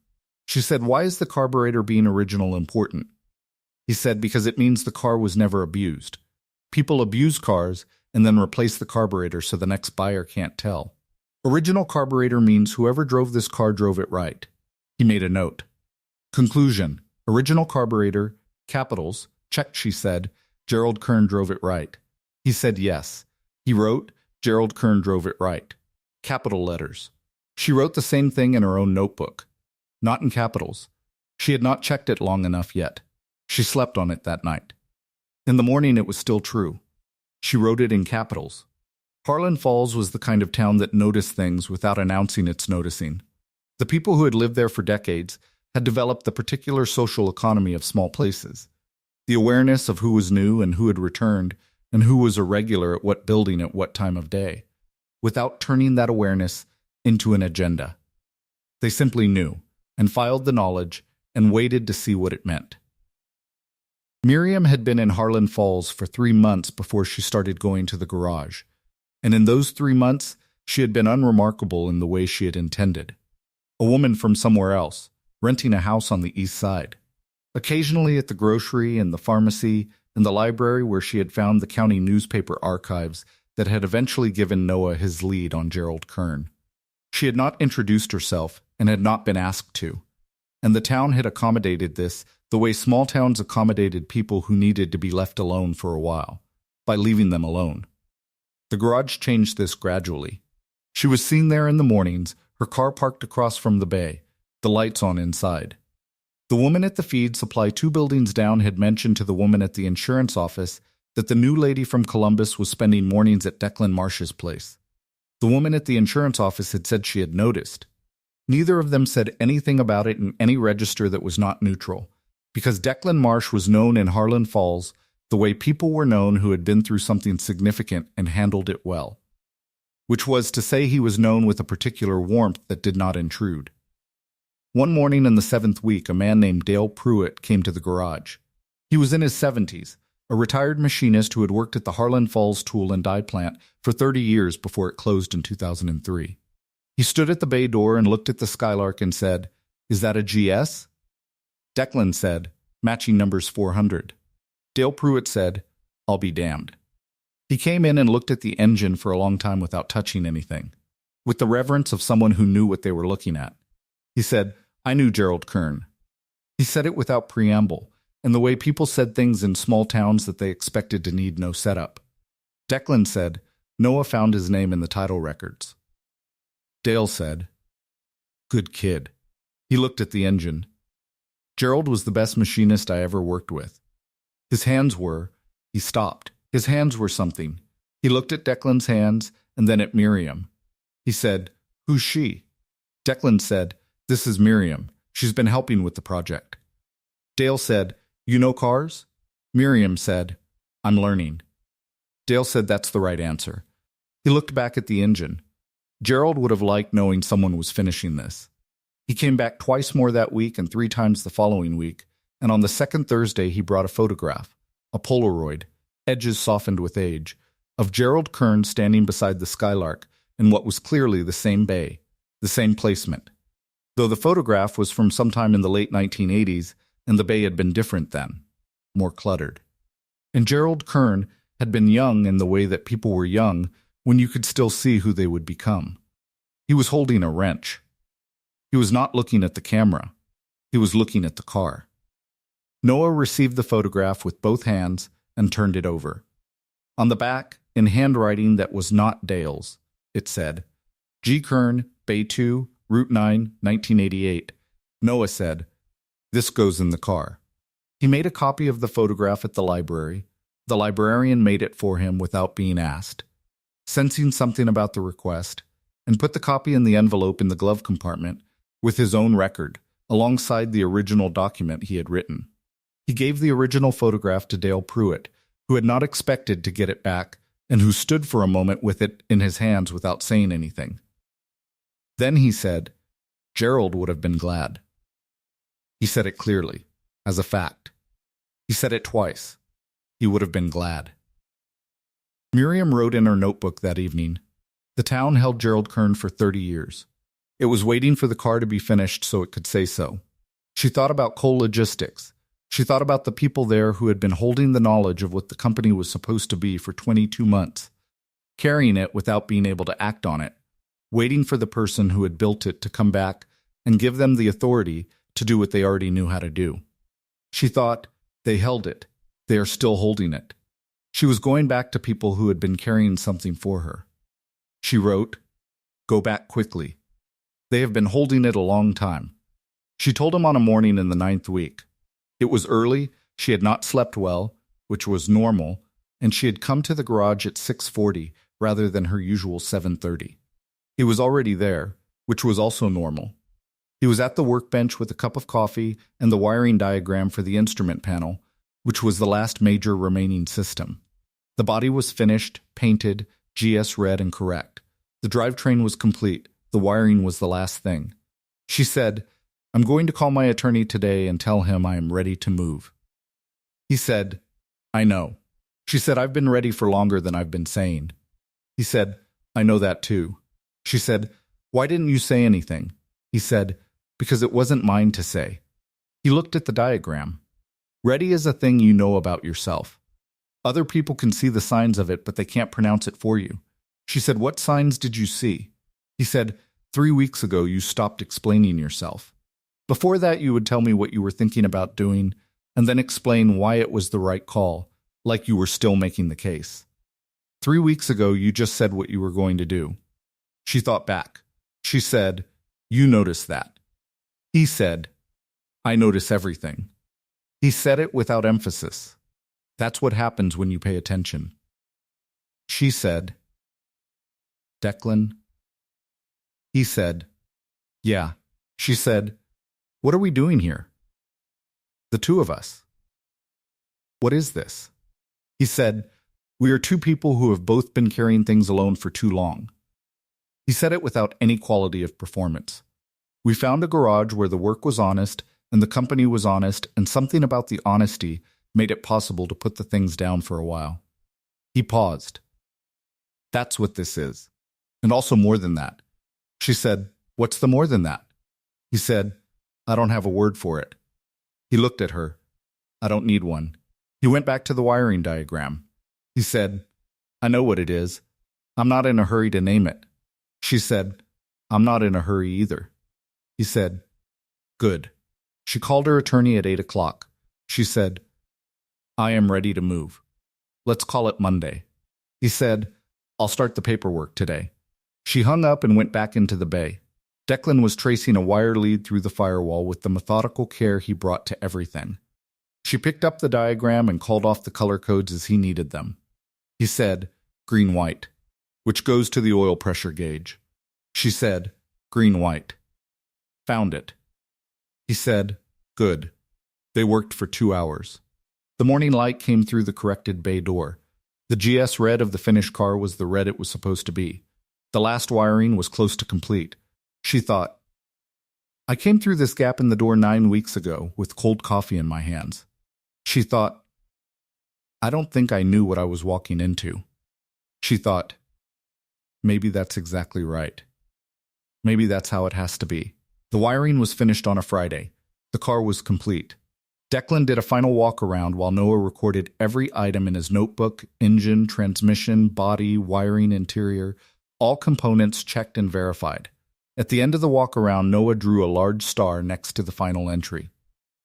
She said, "Why is the carburetor being original important?" He said, "Because it means the car was never abused. People abuse cars and then replace the carburetor so the next buyer can't tell. Original carburetor means whoever drove this car drove it right." He made a note. Conclusion, original carburetor, capitals, checked, she said, Gerald Kern drove it right. He said yes. He wrote, Gerald Kern drove it right. Capital letters. She wrote the same thing in her own notebook. Not in capitals. She had not checked it long enough yet. She slept on it that night. In the morning it was still true. She wrote it in capitals. Harlan Falls was the kind of town that noticed things without announcing its noticing. The people who had lived there for decades had developed the particular social economy of small places. The awareness of who was new and who had returned, and who was a regular at what building at what time of day, without turning that awareness into an agenda. They simply knew, and filed the knowledge, and waited to see what it meant. Miriam had been in Harlan Falls for 3 months before she started going to the garage, and in those 3 months she had been unremarkable in the way she had intended. A woman from somewhere else, renting a house on the east side. Occasionally at the grocery and the pharmacy and the library where she had found the county newspaper archives that had eventually given Noah his lead on Gerald Kern. She had not introduced herself and had not been asked to, and the town had accommodated this the way small towns accommodated people who needed to be left alone for a while, by leaving them alone. The garage changed this gradually. She was seen there in the mornings, her car parked across from the bay, the lights on inside. The woman at the feed supply 2 buildings down had mentioned to the woman at the insurance office that the new lady from Columbus was spending mornings at Declan Marsh's place. The woman at the insurance office had said she had noticed. Neither of them said anything about it in any register that was not neutral, because Declan Marsh was known in Harlan Falls the way people were known who had been through something significant and handled it well. Which was to say he was known with a particular warmth that did not intrude. One morning in the 7th week, a man named Dale Pruitt came to the garage. He was in his 70s, a retired machinist who had worked at the Harlan Falls tool and die plant for 30 years before it closed in 2003. He stood at the bay door and looked at the Skylark and said, "Is that a GS?" Declan said, "Matching numbers 400. Dale Pruitt said, "I'll be damned." He came in and looked at the engine for a long time without touching anything, with the reverence of someone who knew what they were looking at. He said, "I knew Gerald Kern." He said it without preamble, and the way people said things in small towns that they expected to need no setup. Declan said, "Noah found his name in the title records." Dale said, "Good kid." He looked at the engine. Gerald was the best machinist I ever worked with. His hands were, he stopped. His hands were something. He looked at Declan's hands and then at Miriam. He said, "Who's she?" Declan said, "This is Miriam. She's been helping with the project." Dale said, "You know cars?" Miriam said, "I'm learning." Dale said that's the right answer. He looked back at the engine. Gerald would have liked knowing someone was finishing this. He came back twice more that week and 3 times the following week, and on the 2nd Thursday he brought a photograph, a Polaroid, edges softened with age, of Gerald Kern standing beside the Skylark in what was clearly the same bay, the same placement. Though the photograph was from sometime in the late 1980s, and the bay had been different then, more cluttered. And Gerald Kern had been young in the way that people were young when you could still see who they would become. He was holding a wrench. He was not looking at the camera. He was looking at the car. Noah received the photograph with both hands and turned it over. On the back, in handwriting that was not Dale's, it said, "G. Kern, Bay 2, Route 9, 1988. Noah said, "This goes in the car." He made a copy of the photograph at the library. The librarian made it for him without being asked, sensing something about the request, and put the copy in the envelope in the glove compartment with his own record, alongside the original document he had written. He gave the original photograph to Dale Pruitt, who had not expected to get it back and who stood for a moment with it in his hands without saying anything. Then he said, "Gerald would have been glad." He said it clearly, as a fact. He said it twice. He would have been glad. Miriam wrote in her notebook that evening, "The town held Gerald Kern for 30 years. It was waiting for the car to be finished so it could say so. She thought about Cole Logistics. She thought about the people there who had been holding the knowledge of what the company was supposed to be for 22 months, carrying it without being able to act on it, waiting for the person who had built it to come back and give them the authority to do what they already knew how to do. She thought, they held it. They are still holding it. She was going back to people who had been carrying something for her. She wrote, "Go back quickly. They have been holding it a long time." She told him on a morning in the 9th week. It was early, she had not slept well, which was normal, and she had come to the garage at 6:40 rather than her usual 7:30. He was already there, which was also normal. He was at the workbench with a cup of coffee and the wiring diagram for the instrument panel, which was the last major remaining system. The body was finished, painted, GS red and correct. The drivetrain was complete. The wiring was the last thing. She said, "I'm going to call my attorney today and tell him I am ready to move." He said, "I know." She said, "I've been ready for longer than I've been saying." He said, "I know that too." She said, "Why didn't you say anything?" He said, "Because it wasn't mine to say." He looked at the diagram. Ready is a thing you know about yourself. Other people can see the signs of it, but they can't pronounce it for you. She said, "What signs did you see?" He said, 3 weeks ago you stopped explaining yourself." Before that, you would tell me what you were thinking about doing, and then explain why it was the right call, like you were still making the case. 3 weeks ago, you just said what you were going to do. She thought back. She said, "You noticed that." He said, "I notice everything." He said it without emphasis. That's what happens when you pay attention. She said, "Declan?" He said, "Yeah." She said, "What are we doing here?" "The two of us." "What is this?" He said, "We are two people who have both been carrying things alone for too long." He said it without any quality of performance. We found a garage where the work was honest and the company was honest, and something about the honesty made it possible to put the things down for a while. He paused. "That's what this is. And also more than that." She said, "What's the more than that?" He said, "I don't have a word for it." He looked at her. "I don't need one." He went back to the wiring diagram. He said, "I know what it is. I'm not in a hurry to name it." She said, "I'm not in a hurry either." He said, "Good." She called her attorney at 8 o'clock. She said, "I am ready to move. Let's call it Monday." He said, "I'll start the paperwork today." She hung up and went back into the bay. Declan was tracing a wire lead through the firewall with the methodical care he brought to everything. She picked up the diagram and called off the color codes as he needed them. He said, "Green-white," which goes to the oil pressure gauge. She said, "Green-white." "Found it." He said, "Good." They worked for 2 hours. The morning light came through the corrected bay door. The GS red of the finished car was the red it was supposed to be. The last wiring was close to complete. She thought, "I came through this gap in the door 9 weeks ago with cold coffee in my hands." She thought, "I don't think I knew what I was walking into." She thought, "Maybe that's exactly right. Maybe that's how it has to be." The wiring was finished on a Friday. The car was complete. Declan did a final walk around while Noah recorded every item in his notebook: engine, transmission, body, wiring, interior, all components checked and verified. At the end of the walk around, Noah drew a large star next to the final entry.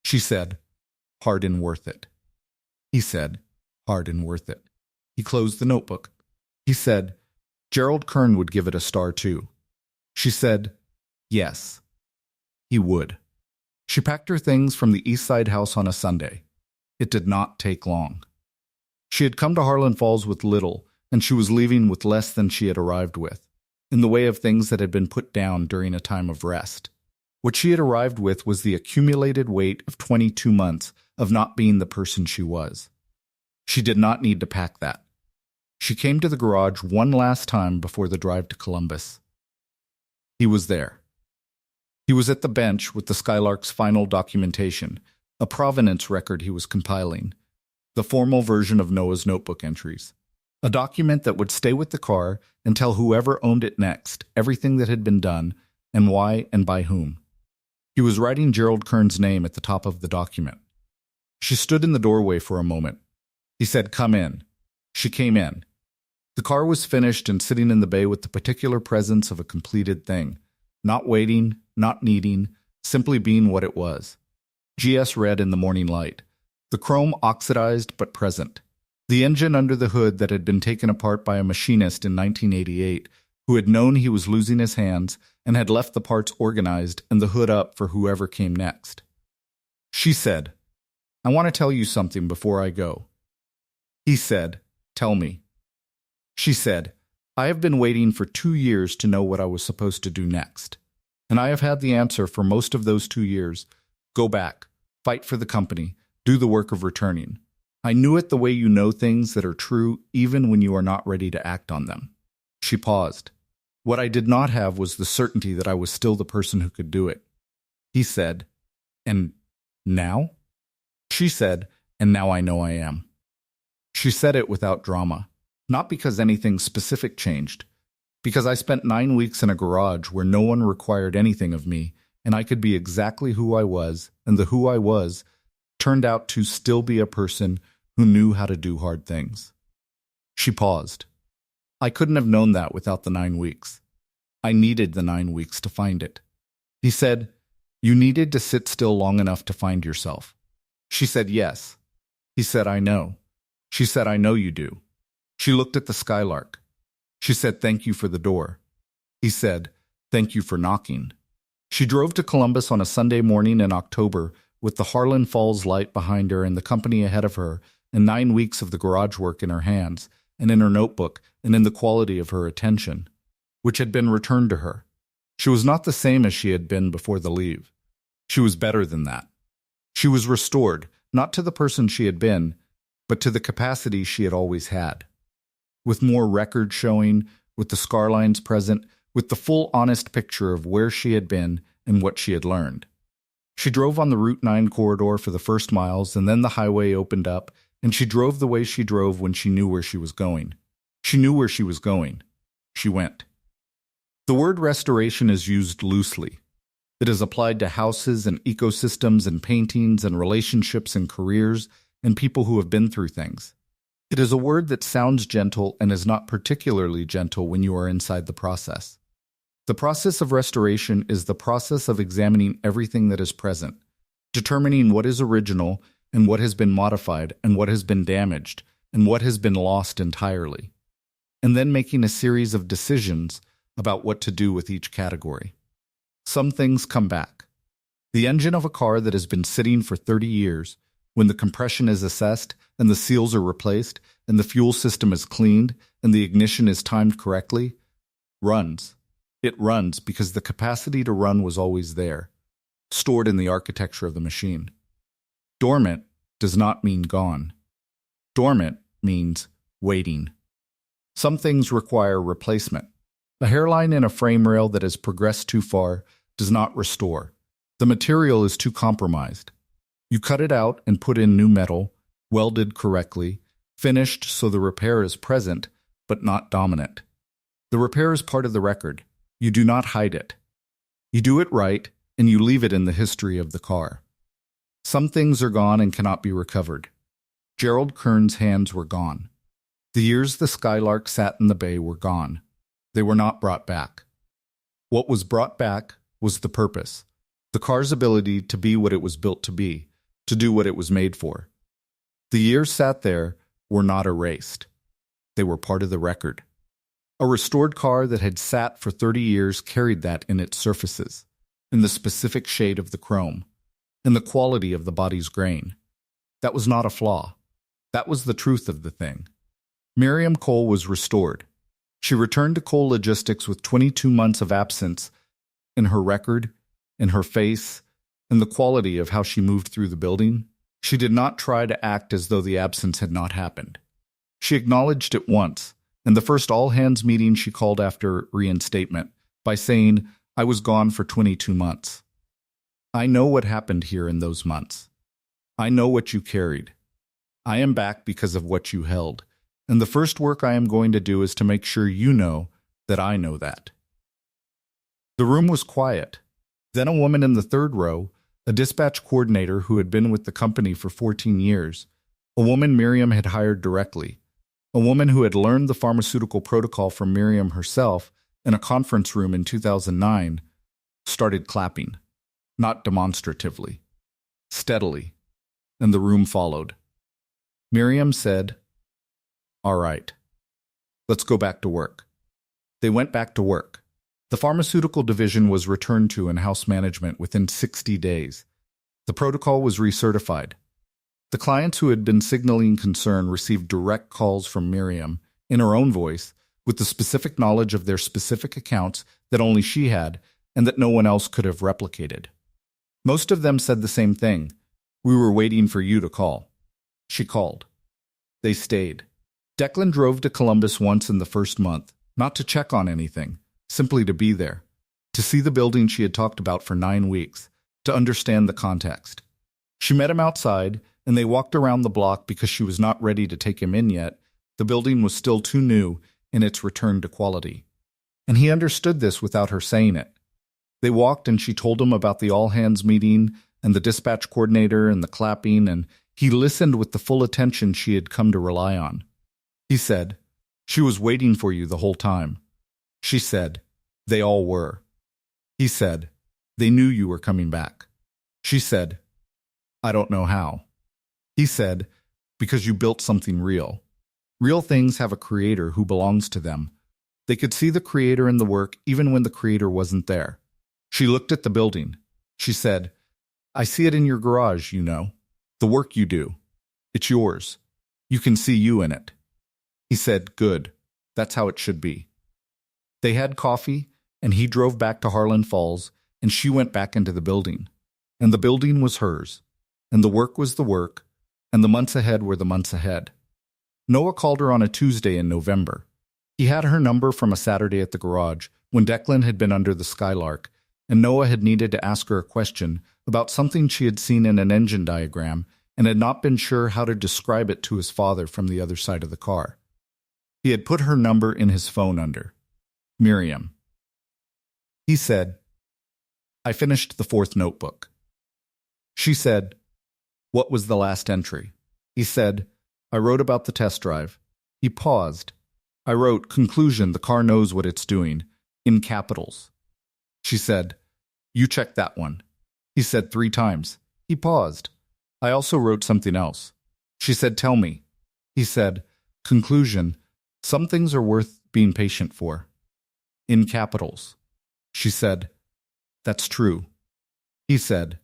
She said, "Hard and worth it." He said, "Hard and worth it." He closed the notebook. He said, "Gerald Kern would give it a star too." She said, "Yes, he would." She packed her things from the East Side house on a Sunday. It did not take long. She had come to Harlan Falls with little, and she was leaving with less than she had arrived with, in the way of things that had been put down during a time of rest. What she had arrived with was the accumulated weight of 22 months of not being the person she was. She did not need to pack that. She came to the garage one last time before the drive to Columbus. He was there. He was at the bench with the Skylark's final documentation, a provenance record he was compiling, the formal version of Noah's notebook entries, a document that would stay with the car and tell whoever owned it next everything that had been done and why and by whom. He was writing Gerald Kern's name at the top of the document. She stood in the doorway for a moment. He said, "Come in." She came in. The car was finished and sitting in the bay with the particular presence of a completed thing, not waiting, not needing, simply being what it was. GS red in the morning light. The chrome oxidized but present. The engine under the hood that had been taken apart by a machinist in 1988 who had known he was losing his hands and had left the parts organized and the hood up for whoever came next. She said, "I want to tell you something before I go." He said, "Tell me." She said, "I have been waiting for 2 years to know what I was supposed to do next. And I have had the answer for most of those 2 years. Go back, fight for the company, do the work of returning. I knew it the way you know things that are true even when you are not ready to act on them." She paused. What I did not have was the certainty that I was still the person who could do it. He said, "And now?" She said, "And now I know I am." She said it without drama, not because anything specific changed, because I spent 9 weeks in a garage where no one required anything of me, and I could be exactly who I was, and the who I was turned out to still be a person who knew how to do hard things. She paused. I couldn't have known that without the 9 weeks. I needed the 9 weeks to find it. He said, You needed to sit still long enough to find yourself. She said yes. He said, I know. She said, I know you do. She looked at the Skylark. She said, thank you for the door. He said, thank you for knocking. She drove to Columbus on a Sunday morning in October with the Harlan Falls light behind her and the company ahead of her and 9 weeks of the garage work in her hands and in her notebook and in the quality of her attention, which had been returned to her. She was not the same as she had been before the leave. She was better than that. She was restored, not to the person she had been, but to the capacity she had always had. With more record showing, with the scar lines present, with the full honest picture of where she had been and what she had learned. She drove on the Route 9 corridor for the first miles, and then the highway opened up, and she drove the way she drove when she knew where she was going. She knew where she was going. She went. The word restoration is used loosely. It is applied to houses and ecosystems and paintings and relationships and careers and people who have been through things. It is a word that sounds gentle and is not particularly gentle when you are inside the process. The process of restoration is the process of examining everything that is present, determining what is original and what has been modified and what has been damaged and what has been lost entirely, and then making a series of decisions about what to do with each category. Some things come back. The engine of a car that has been sitting for 30 years, when the compression is assessed and the seals are replaced and the fuel system is cleaned and the ignition is timed correctly, runs. It runs because the capacity to run was always there, stored in the architecture of the machine. Dormant does not mean gone. Dormant means waiting. Some things require replacement. A hairline in a frame rail that has progressed too far does not restore. The material is too compromised. You cut it out and put in new metal, welded correctly, finished so the repair is present, but not dominant. The repair is part of the record. You do not hide it. You do it right, and you leave it in the history of the car. Some things are gone and cannot be recovered. Gerald Kern's hands were gone. The years the Skylark sat in the bay were gone. They were not brought back. What was brought back was the purpose, the car's ability to be what it was built to be, to do what it was made for. The years sat there were not erased. They were part of the record. A restored car that had sat for 30 years carried that in its surfaces, in the specific shade of the chrome, in the quality of the body's grain. That was not a flaw. That was the truth of the thing. Miriam Cole was restored. She returned to Cole Logistics with 22 months of absence in her record, in her face, in the quality of how she moved through the building. She did not try to act as though the absence had not happened. She acknowledged it once, in the first all-hands meeting she called after reinstatement, by saying, I was gone for 22 months. I know what happened here in those months. I know what you carried. I am back because of what you held, and the first work I am going to do is to make sure you know that I know that. The room was quiet. Then a woman in the third row, a dispatch coordinator who had been with the company for 14 years, a woman Miriam had hired directly, a woman who had learned the pharmaceutical protocol from Miriam herself in a conference room in 2009, started clapping, not demonstratively, steadily, and the room followed. Miriam said, All right, let's go back to work. They went back to work. The pharmaceutical division was returned to in-house management within 60 days. The protocol was recertified. The clients who had been signaling concern received direct calls from Miriam, in her own voice, with the specific knowledge of their specific accounts that only she had and that no one else could have replicated. Most of them said the same thing. We were waiting for you to call. She called. They stayed. Declan drove to Columbus once in the first month, not to check on anything, simply to be there, to see the building she had talked about for 9 weeks, to understand the context. She met him outside, and they walked around the block because she was not ready to take him in yet. The building was still too new in its return to quality. And he understood this without her saying it. They walked and she told him about the all-hands meeting and the dispatch coordinator and the clapping, and he listened with the full attention she had come to rely on. He said, She was waiting for you the whole time. She said, They all were. He said, They knew you were coming back. She said, I don't know how. He said, because you built something real. Real things have a creator who belongs to them. They could see the creator in the work even when the creator wasn't there. She looked at the building. She said, I see it in your garage, you know. The work you do. It's yours. You can see you in it. He said, good. That's how it should be. They had coffee, and he drove back to Harlan Falls, and she went back into the building. And the building was hers. And the work was the work. And the months ahead were the months ahead. Noah called her on a Tuesday in November. He had her number from a Saturday at the garage when Declan had been under the Skylark, and Noah had needed to ask her a question about something she had seen in an engine diagram and had not been sure how to describe it to his father from the other side of the car. He had put her number in his phone under Miriam. He said, I finished the 4th notebook. She said, what was the last entry? He said, I wrote about the test drive. He paused. I wrote, conclusion, the car knows what it's doing, in capitals. She said, you check that one. He said 3 times. He paused. I also wrote something else. She said, tell me. He said, conclusion, some things are worth being patient for. In capitals. She said, that's true. He said,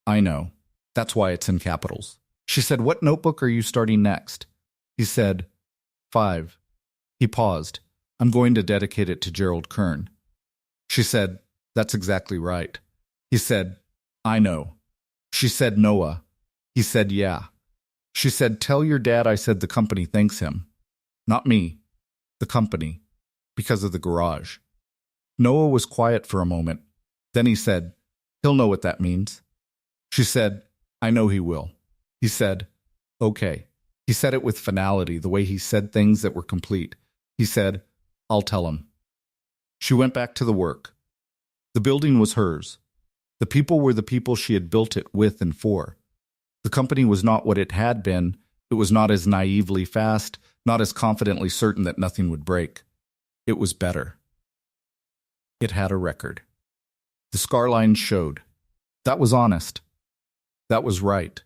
I know. That's why it's in capitals. She said, what notebook are you starting next? He said, 5. He paused. I'm going to dedicate it to Gerald Kern. She said, that's exactly right. He said, I know. She said, Noah. He said, yeah. She said, tell your dad I said the company thanks him. Not me. The company. Because of the garage. Noah was quiet for a moment. Then he said, he'll know what that means. She said, I know he will. He said, okay. He said it with finality, the way he said things that were complete. He said, I'll tell him. She went back to the work. The building was hers. The people were the people she had built it with and for. The company was not what it had been. It was not as naively fast, not as confidently certain that nothing would break. It was better. It had a record. The scar lines showed. That was honest. That was right.